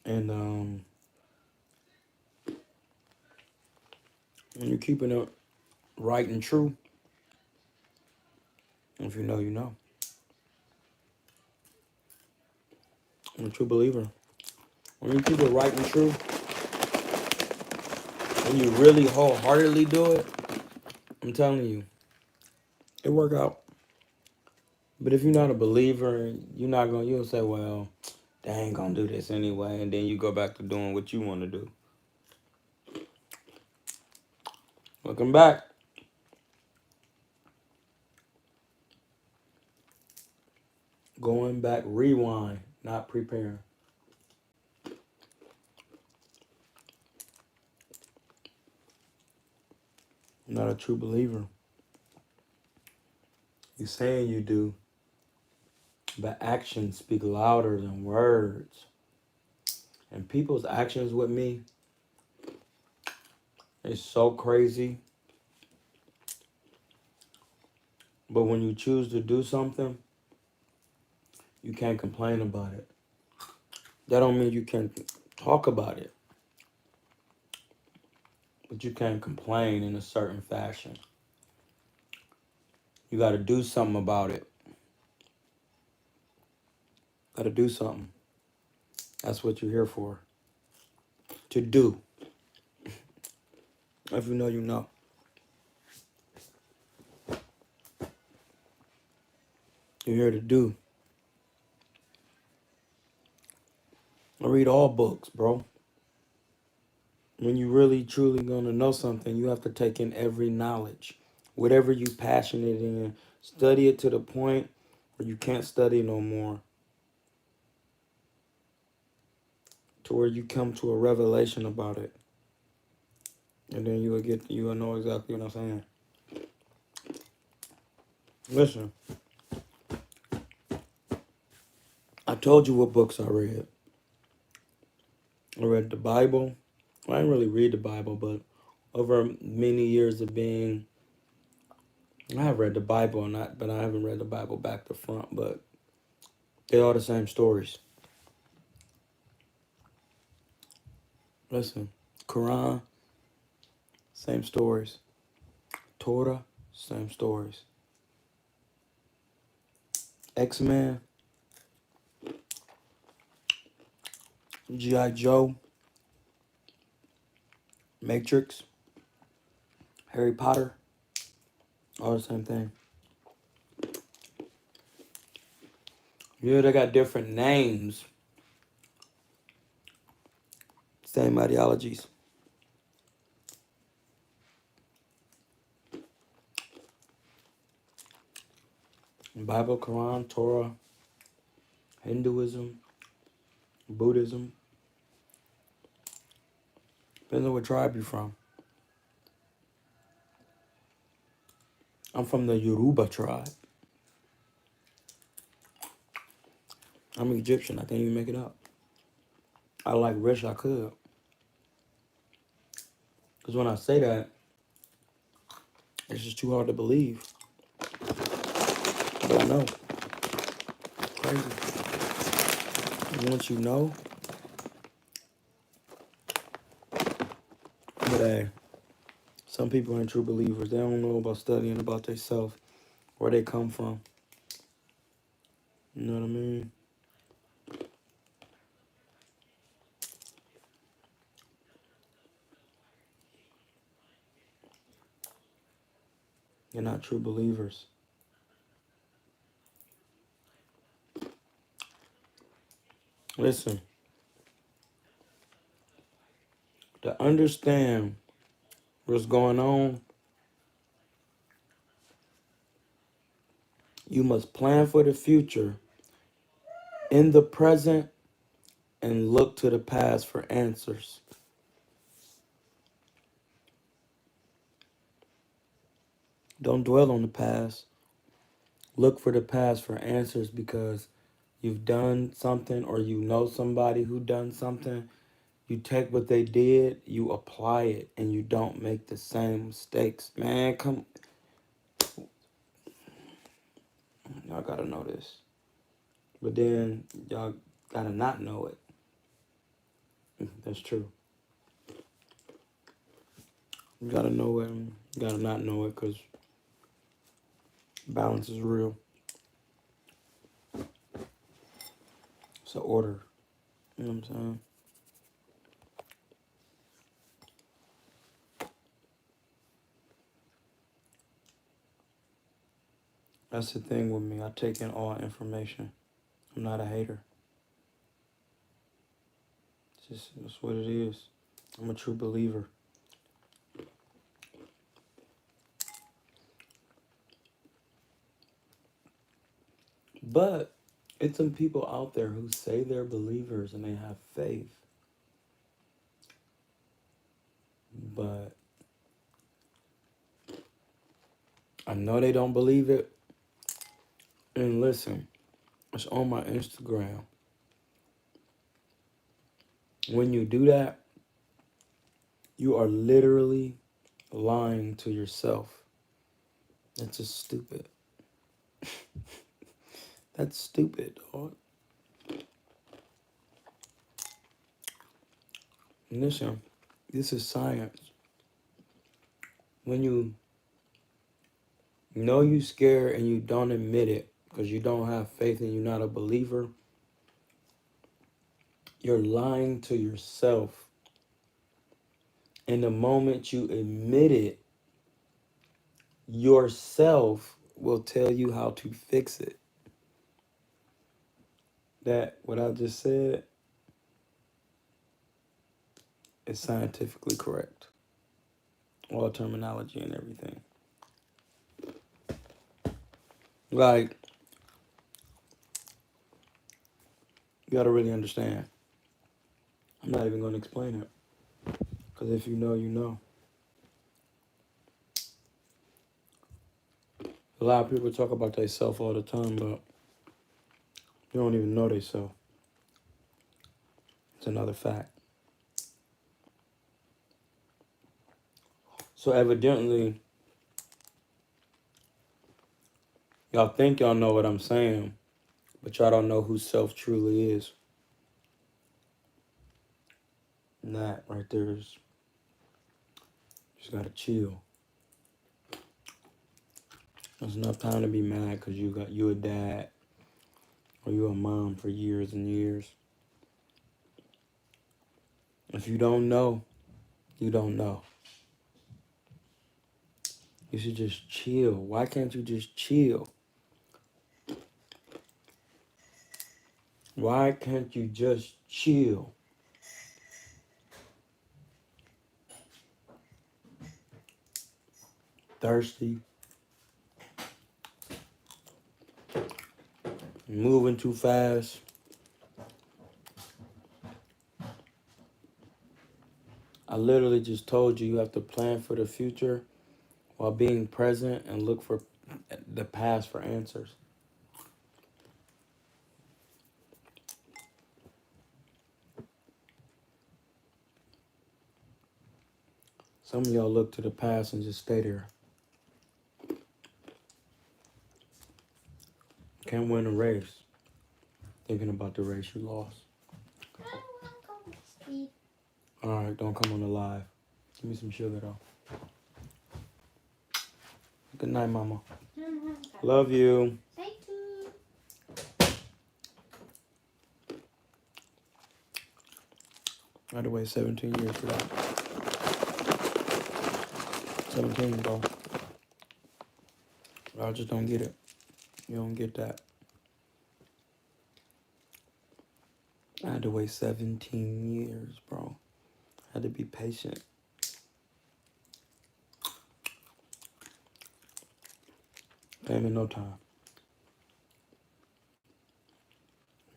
S1: And when you're keeping it right and true, if you know, you know. I'm a true believer. When you keep it right and true, when you really wholeheartedly do it, I'm telling you, it work out. But if you're not a believer, you'll say, well, they ain't gonna do this anyway, and then you go back to doing what you want to do. Looking back, going back, rewind, not preparing. You're not a true believer. You're saying you do, but actions speak louder than words. And people's actions with me is so crazy. But when you choose to do something, you can't complain about it. That don't mean you can't talk about it, but you can't complain in a certain fashion. You got to do something about it. Got to do something. That's what you're here for. To do. If you know, you know. You're here to do. I read all books, bro. When you really, truly gonna know something, you have to take in every knowledge. Whatever you passionate in, study it to the point where you can't study no more. To where you come to a revelation about it. And then you will know exactly what I'm saying. Listen, I told you what books I read. I read the Bible. I didn't really read the Bible, but over many years of being, I have read the Bible, but I haven't read the Bible back to front, but they're all the same stories. Listen, Quran, same stories. Torah, same stories. X-Men, G.I. Joe, Matrix, Harry Potter, all the same thing. Yeah, they got different names. Same ideologies. Bible, Quran, Torah, Hinduism, Buddhism. Depends on what tribe you're from. I'm from the Yoruba tribe. I'm Egyptian. I can't even make it up. I like wish I could. Because when I say that, it's just too hard to believe. But I know. Crazy. And once you know, but hey, some people ain't true believers. They don't know about studying about themselves, where they come from. You know what I mean? They're not true believers. Listen, to understand what's going on, you must plan for the future in the present and look to the past for answers. Don't dwell on the past. Look for the past for answers because you've done something or you know somebody who done something. You take what they did, you apply it, and you don't make the same mistakes. Man, come. Y'all gotta know this. But then y'all gotta not know it. That's true. You gotta know it and you gotta not know it because balance is real. It's an order. You know what I'm saying? That's the thing with me. I take in all information. I'm not a hater. It's just that's what it is. I'm a true believer. But it's some people out there who say they're believers and they have faith. But I know they don't believe it. And listen, it's on my Instagram. When you do that, you are literally lying to yourself. That's just stupid. That's stupid, dog. Listen, this is science. When you know you're scared and you don't admit it because you don't have faith and you're not a believer, you're lying to yourself. And the moment you admit it, yourself will tell you how to fix it. That, what I just said, is scientifically correct. All terminology and everything. Like, you gotta really understand. I'm not even gonna explain it. Because if you know, you know. A lot of people talk about themselves all the time, but you don't even know themselves. It's another fact. So evidently, y'all think y'all know what I'm saying, but y'all don't know who self truly is. And that right there is, just gotta chill. There's enough time to be mad because you a dad or you a mom for years and years. If you don't know, You don't know. You should just chill. Why can't you just chill? Why can't you just chill? Thirsty. Moving too fast. I literally just told you have to plan for the future while being present and look for the past for answers. Some of y'all look to the past and just stay there. Can't win a race thinking about the race you lost. All right, don't come on the live. Give me some sugar, though. Good night, Mama. Love you. I had to wait 17 years for that. 17, bro. I just don't get it. You don't get that. I had to wait 17 years, bro. I had to be patient. Came in no time.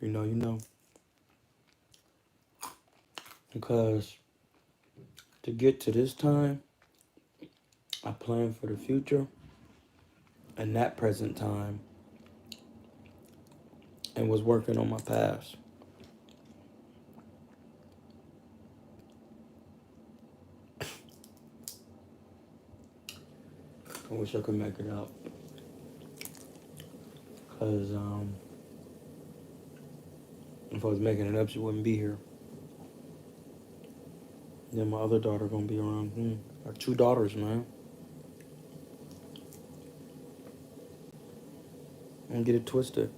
S1: You know, you know. Because to get to this time, I planned for the future and that present time and was working on my past. I wish I could make it out. Because if I was making it up, she wouldn't be here. Then my other daughter gonna be around. I have 2 daughters, man. Don't get it twisted.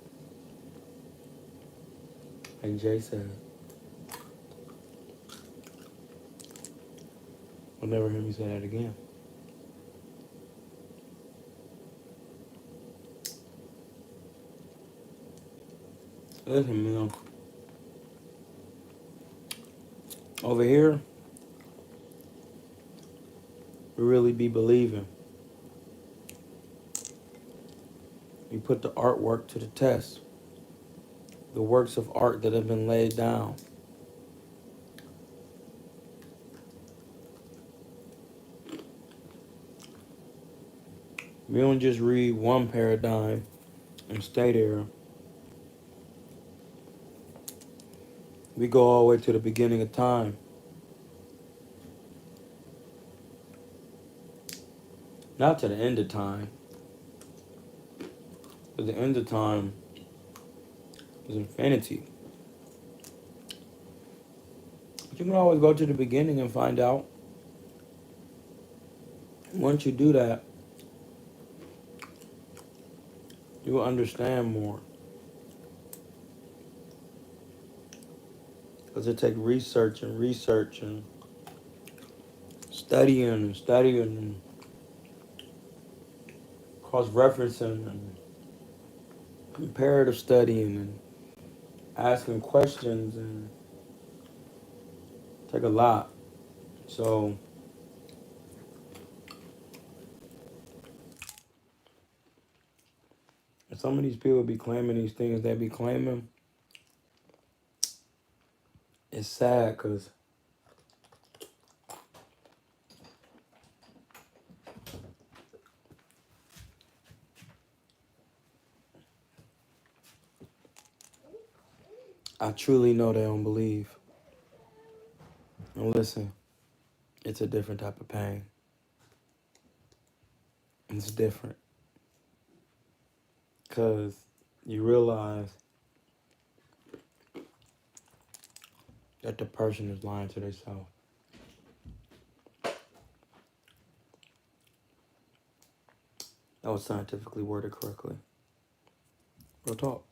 S1: Like Jay said. I'll never hear me say that again. Listen, man. Over here, we really be believing. We put the artwork to the test. The works of art that have been laid down. We don't just read one paradigm and stay there. We go all the way to the beginning of time. Not to the end of time. But the end of time is infinity. But you can always go to the beginning and find out. Once you do that, you will understand more. Because it takes research and studying and cross-referencing and comparative studying and asking questions and take a lot. So some of these people be claiming these things they be claiming. It's sad because I truly know they don't believe. And listen, it's a different type of pain. It's different. Because you realize that the person is lying to themselves. That was scientifically worded correctly. Real talk.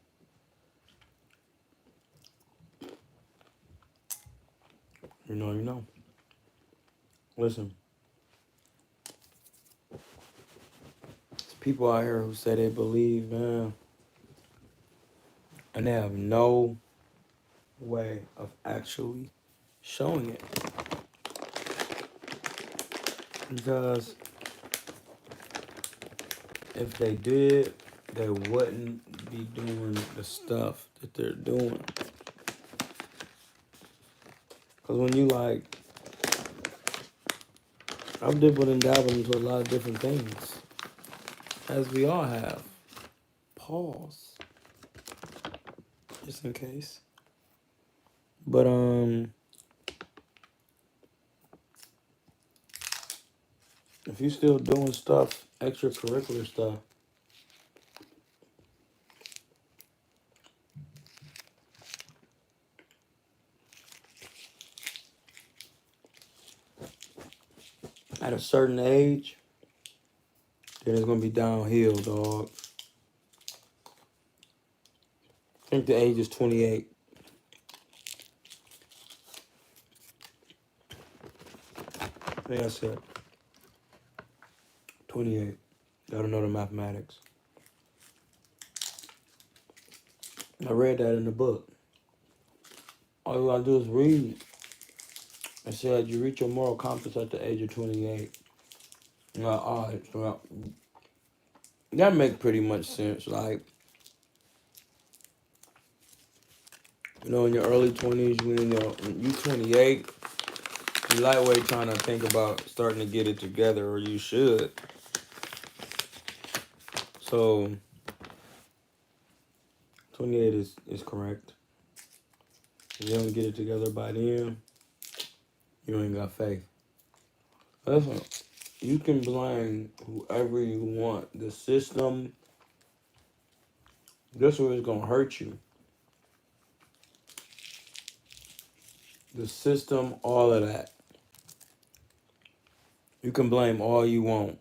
S1: You know, you know. Listen, there's people out here who say they believe, man, and they have no way of actually showing it. Because if they did, they wouldn't be doing the stuff that they're doing. Because when you like, I've dibbled and dabbled into a lot of different things, as we all have. Pause, just in case. But if you still doing stuff, extracurricular stuff, at a certain age, then it's gonna be downhill, dog. I think the age is 28. I think I said 28. Gotta know the mathematics. I read that in the book. All you gotta do is read. It said you reach your moral compass at the age of 28. I'm like, all right, so that makes pretty much sense. Like, you know, in your early 20s, when you 28, you lightweight trying to think about starting to get it together, or you should. So 28 is correct. If you don't get it together by then, you ain't got faith. Listen, you can blame whoever you want. The system, this one is gonna hurt you. The system, all of that. You can blame all you want.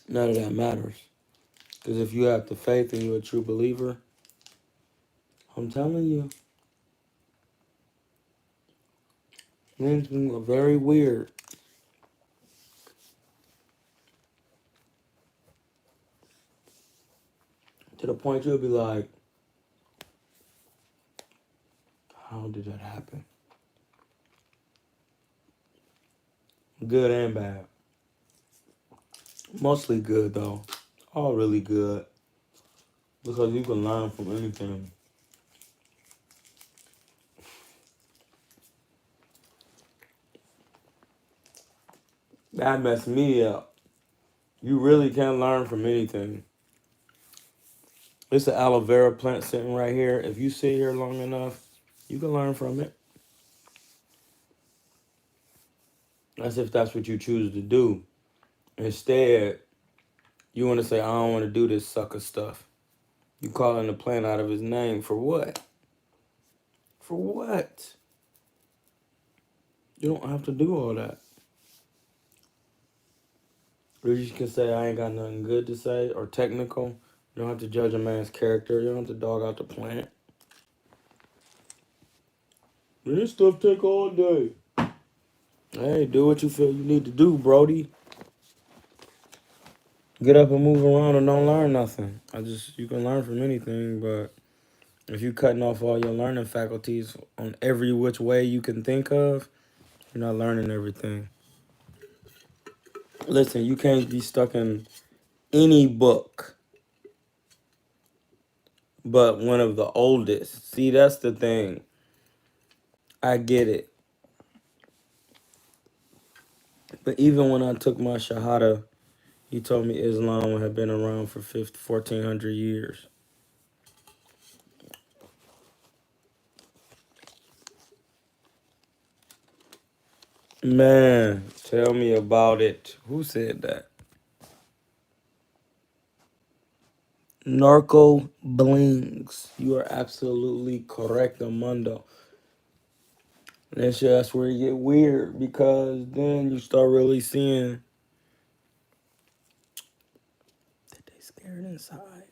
S1: None of that matters. Because if you have the faith and you're a true believer, I'm telling you, things are very weird. To the point you'll be like, how did that happen? Good and bad. Mostly good, though. All really good. Because you can learn from anything. That messed me up. You really can learn from anything. It's an aloe vera plant sitting right here. If you sit here long enough, you can learn from it. That's if that's what you choose to do. Instead, you want to say, I don't want to do this sucker stuff. You calling the plant out of his name for what? For what? You don't have to do all that. Or you can say, I ain't got nothing good to say or technical. You don't have to judge a man's character. You don't have to dog out the plant. This stuff take all day. Hey, do what you feel you need to do, Brody. Get up and move around and don't learn nothing. You can learn from anything, but if you cutting off all your learning faculties on every which way you can think of, you're not learning everything. Listen, you can't be stuck in any book but one of the oldest. See, that's the thing. I get it. But even when I took my Shahada, he told me Islam had been around for 1,400 years. Man, tell me about it. Who said that? Narco Blings. You are absolutely correct, Amundo. That's where you get weird, because then you start really seeing that they scared inside.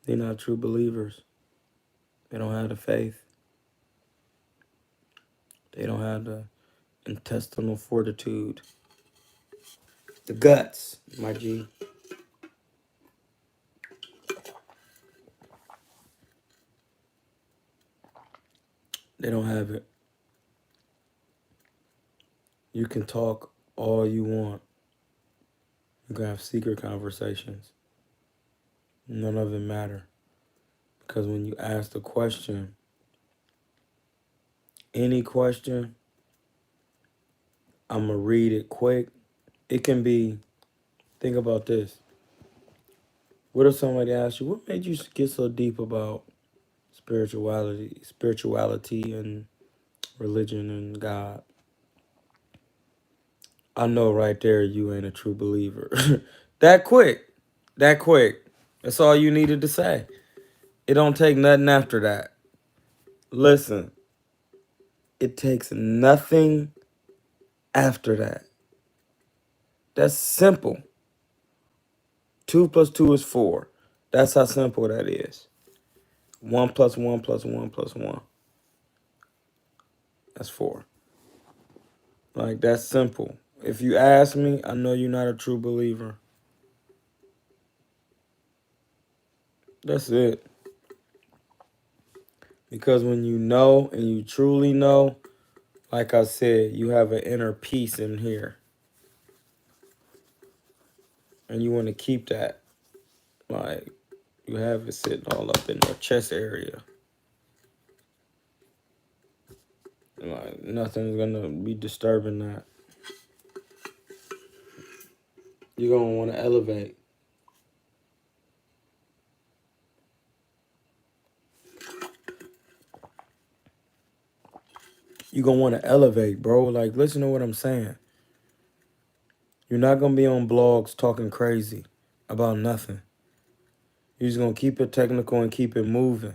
S1: They're not true believers. They don't have the faith. They don't have the Intestinal fortitude. The guts, my G. They don't have it. You can talk all you want. You can have secret conversations. None of it matter. Because when you ask the question, any question, I'm going to read it quick. It can be, think about this. What if somebody asks you, what made you get so deep about spirituality and religion and God? I know right there you ain't a true believer. That quick. That quick. That's all you needed to say. It don't take nothing after that. Listen, it takes nothing after that. That's simple. 2 plus 2 is 4. That's how simple that is. 1 plus 1 plus 1 plus 1. That's 4. Like, that's simple. If you ask me, I know you're not a true believer. That's it. Because when you know and you truly know, like I said, you have an inner peace in here. And you want to keep that. Like, you have it sitting all up in your chest area. Like, nothing's going to be disturbing that. You're going to want to elevate. You're going to want to elevate, bro. Like, listen to what I'm saying. You're not going to be on blogs talking crazy about nothing. You're just going to keep it technical and keep it moving.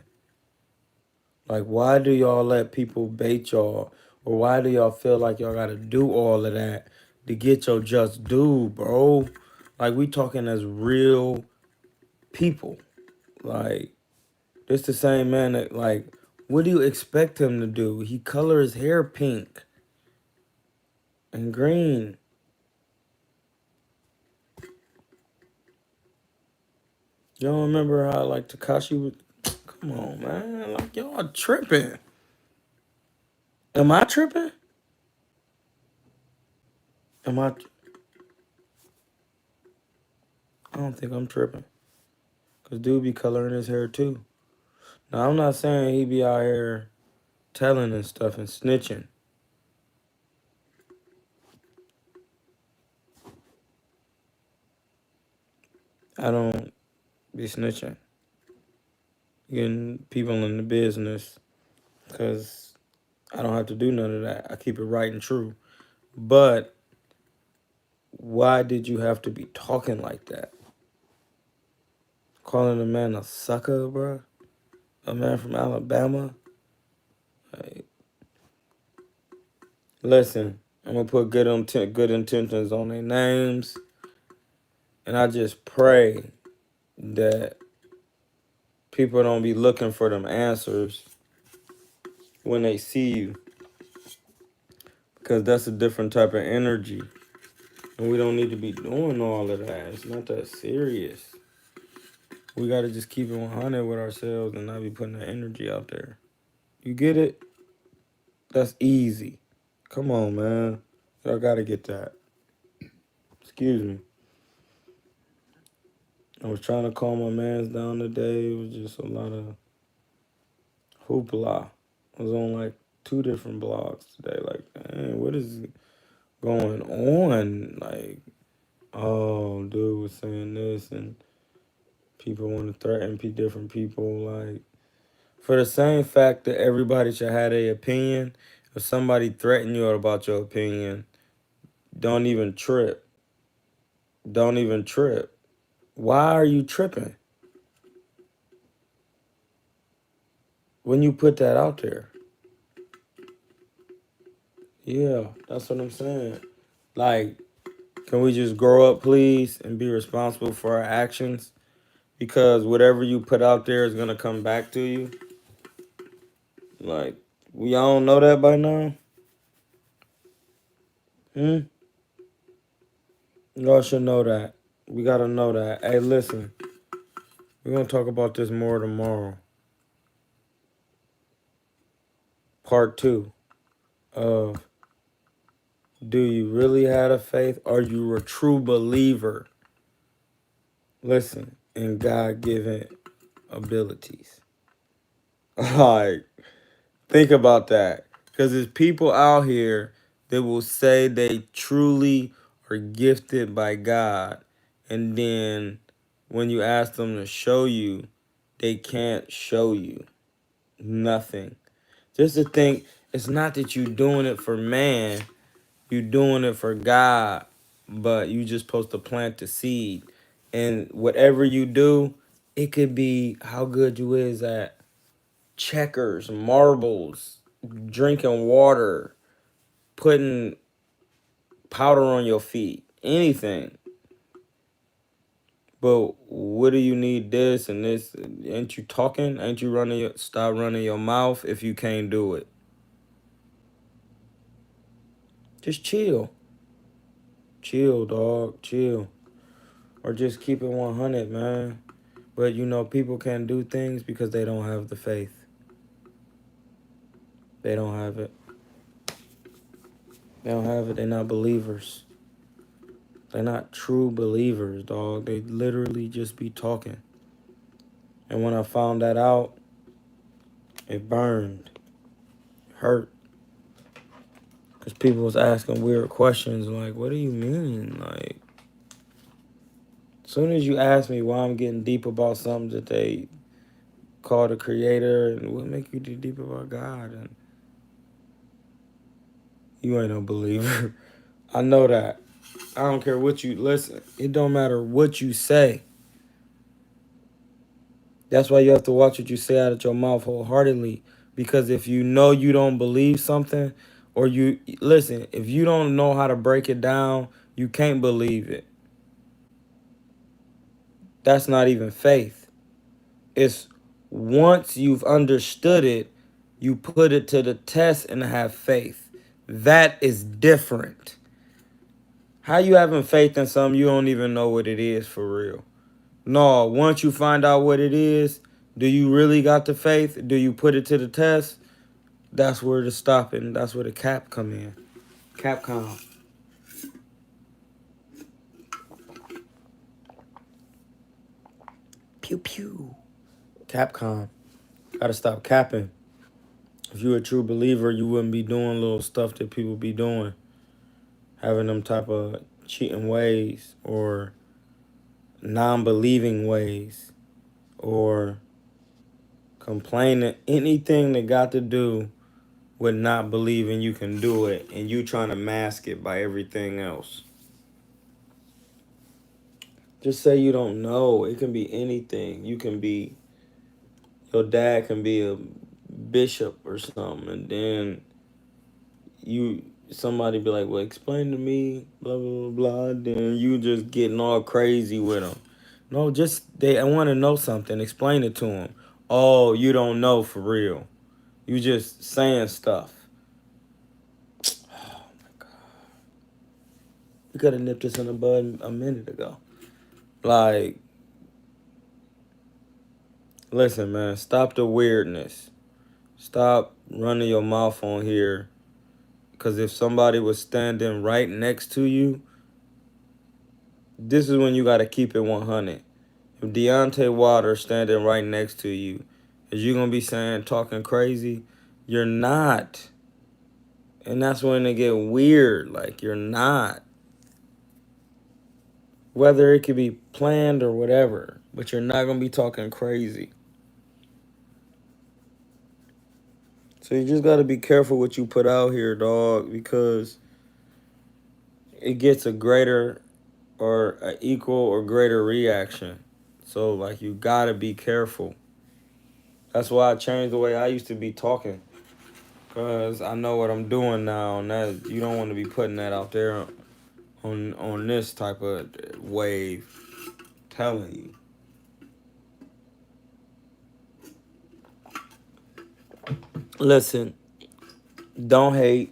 S1: Like, why do y'all let people bait y'all? Or why do y'all feel like y'all got to do all of that to get your just due, bro? Like, we talking as real people. Like, this the same man that, like, what do you expect him to do? He color his hair pink and green. You don't remember how, like, Takashi was? Come on, man. Like, y'all tripping. Am I tripping? Am I? I don't think I'm tripping. Because dude be coloring his hair, too. Now, I'm not saying he be out here telling and stuff and snitching. I don't be snitching. Getting people in the business because I don't have to do none of that. I keep it right and true. But why did you have to be talking like that? Calling a man a sucker, bro? A man from Alabama? Like, listen, I'm going to put good intentions on their names. And I just pray that people don't be looking for them answers when they see you. Because that's a different type of energy. And we don't need to be doing all of that. It's not that serious. We got to just keep it 100 with ourselves and not be putting that energy out there. You get it? That's easy. Come on, man. Y'all got to get that. Excuse me. I was trying to calm my mans down today. It was just a lot of hoopla. I was on like 2 different blogs today. Like, man, what is going on? Like, oh, dude was saying this and people want to threaten different people. Like, for the same fact that everybody should have their opinion, if somebody threaten you about your opinion, don't even trip. Don't even trip. Why are you tripping when you put that out there? Yeah, that's what I'm saying. Like, can we just grow up, please, and be responsible for our actions? Because whatever you put out there is going to come back to you. Like, we all know that by now. Hmm? Y'all should know that. We gotta know that. Hey, listen. We're gonna talk about this more tomorrow. Part 2 of do you really have a faith? Are you a true believer? Listen, in God-given abilities. Like, think about that. Because there's people out here that will say they truly are gifted by God. And then when you ask them to show you, they can't show you nothing. Just to think, it's not that you're doing it for man, you're doing it for God, but you just supposed to plant the seed. And whatever you do, it could be how good you is at checkers, marbles, drinking water, putting powder on your feet, anything. But what do you need this and this? Ain't you talking? Ain't you running stop running your mouth if you can't do it? Just chill. Chill, dog. Chill. Or just keep it 100, man. But you know, people can't do things because they don't have the faith. They don't have it. They don't have it. They're not believers. They're not true believers, dog. They literally just be talking. And when I found that out, it burned. It hurt. Because people was asking weird questions like, what do you mean? Like, as soon as you ask me why I'm getting deep about something that they call the creator and what make you deep about God, and you ain't no believer. I know that. I don't care what you listen. It don't matter what you say. That's why you have to watch what you say out of your mouth wholeheartedly. Because if you know you don't believe something, or you listen, if you don't know how to break it down, you can't believe it. That's not even faith. It's once you've understood it, you put it to the test and have faith. That is different. How you having faith in something you don't even know what it is for real? No, once you find out what it is, do you really got the faith? Do you put it to the test? That's where the stopping. That's where the cap come in. Capcom. Pew pew. Capcom. Gotta stop capping. If you a true believer, you wouldn't be doing little stuff that people be doing. Having them type of cheating ways or non-believing ways or complaining. Anything that got to do with not believing you can do it and you trying to mask it by everything else. Just say you don't know. It can be anything. You can be, your dad can be a bishop or something, and then somebody be like, well, explain to me, blah, blah, blah, blah. Then you just getting all crazy with them. No, just, I want to know something. Explain it to them. Oh, you don't know for real. You just saying stuff. Oh, my God. We could have nipped this in the bud a minute ago. Like, listen, man, stop the weirdness. Stop running your mouth on here. Because if somebody was standing right next to you, this is when you got to keep it 100. If Deontay Wilder standing right next to you, is you going to be saying, talking crazy? You're not. And that's when they get weird. Like, you're not. Whether it could be planned or whatever, but you're not going to be talking crazy. So you just got to be careful what you put out here, dog, because it gets a greater or an equal or greater reaction. So, like, you got to be careful. That's why I changed the way I used to be talking. Because I know what I'm doing now, and that you don't want to be putting that out there on this type of wave. Telling you. Listen, don't hate.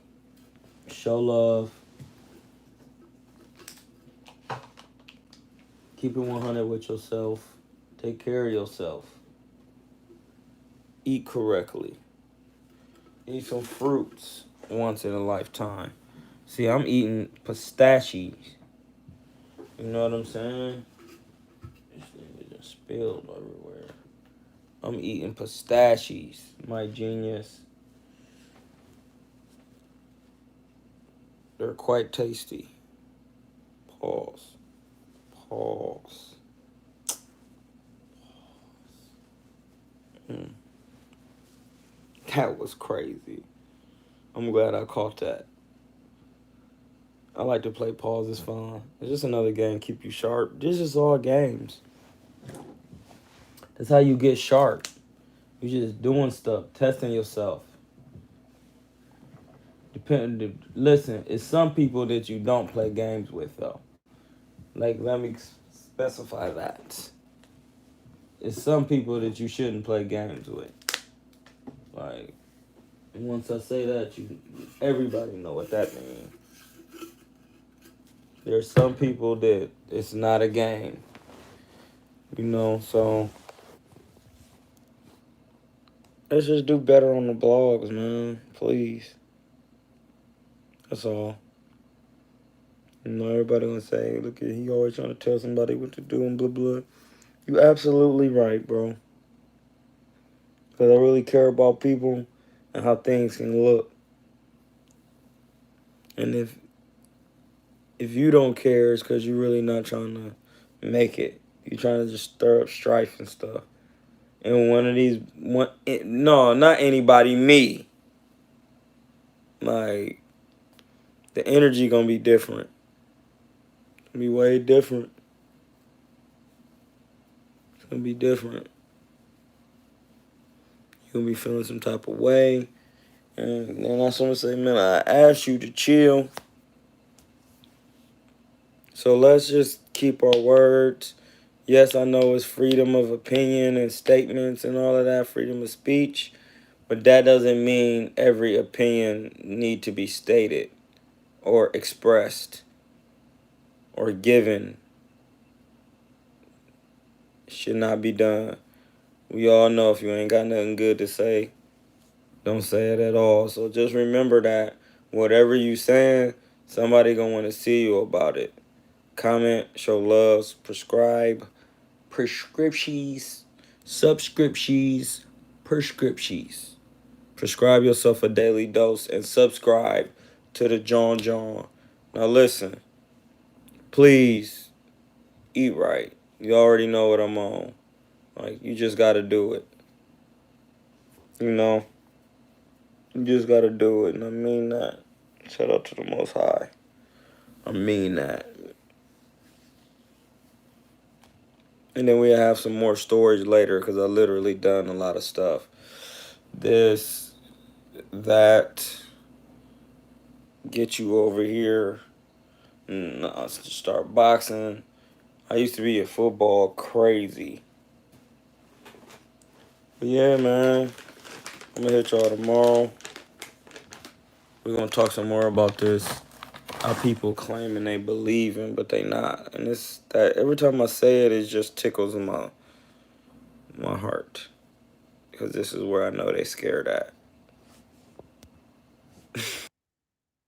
S1: Show love. Keep it 100 with yourself. Take care of yourself. Eat correctly. Eat some fruits once in a lifetime. See, I'm eating pistachios. You know what I'm saying? This nigga just spilled everywhere. I'm eating pistachios, my genius. They're quite tasty. Pause. Pause. Mm. That was crazy. I'm glad I caught that. I like to play pause. It's fun. It's just another game. Keep you sharp. This is all games. That's how you get sharp. You just doing stuff, testing yourself. Listen, it's some people that you don't play games with though. Like, let me specify that. It's some people that you shouldn't play games with. Like, once I say that, everybody know what that means. There's some people that it's not a game. You know, so let's just do better on the blogs, man. Please. That's all. You know, everybody gonna say, look at he always trying to tell somebody what to do and blah blah. You absolutely right, bro. Because I really care about people and how things can look. And if you don't care, it's because you're really not trying to make it. You're trying to just stir up strife and stuff. And no, not anybody, me. Like, the energy gonna be different. It's gonna be way different. It's gonna be different. You're gonna be feeling some type of way. And then I someone say, man, I asked you to chill. So let's just keep our words. Yes, I know it's freedom of opinion and statements and all of that, freedom of speech. But that doesn't mean every opinion need to be stated or expressed or given. It should not be done. We all know if you ain't got nothing good to say, don't say it at all. So just remember that whatever you saying, somebody gonna want to see you about it. Comment, show love, prescriptions, subscriptions, prescriptions. Prescribe yourself a daily dose and subscribe to the John John. Now listen, please eat right. You already know what I'm on. Like, you just gotta do it. You know? You just gotta do it, and I mean that. Shout out to the Most High. I mean that. And then we'll have some more storage later because I literally done a lot of stuff. This, that, get you over here. Start boxing. I used to be a football crazy. But yeah, man. I'm going to hit y'all tomorrow. We're going to talk some more about this. How people claiming they believing, but they not. And it's that every time I say it, it just tickles my heart. Because this is where I know they scared at.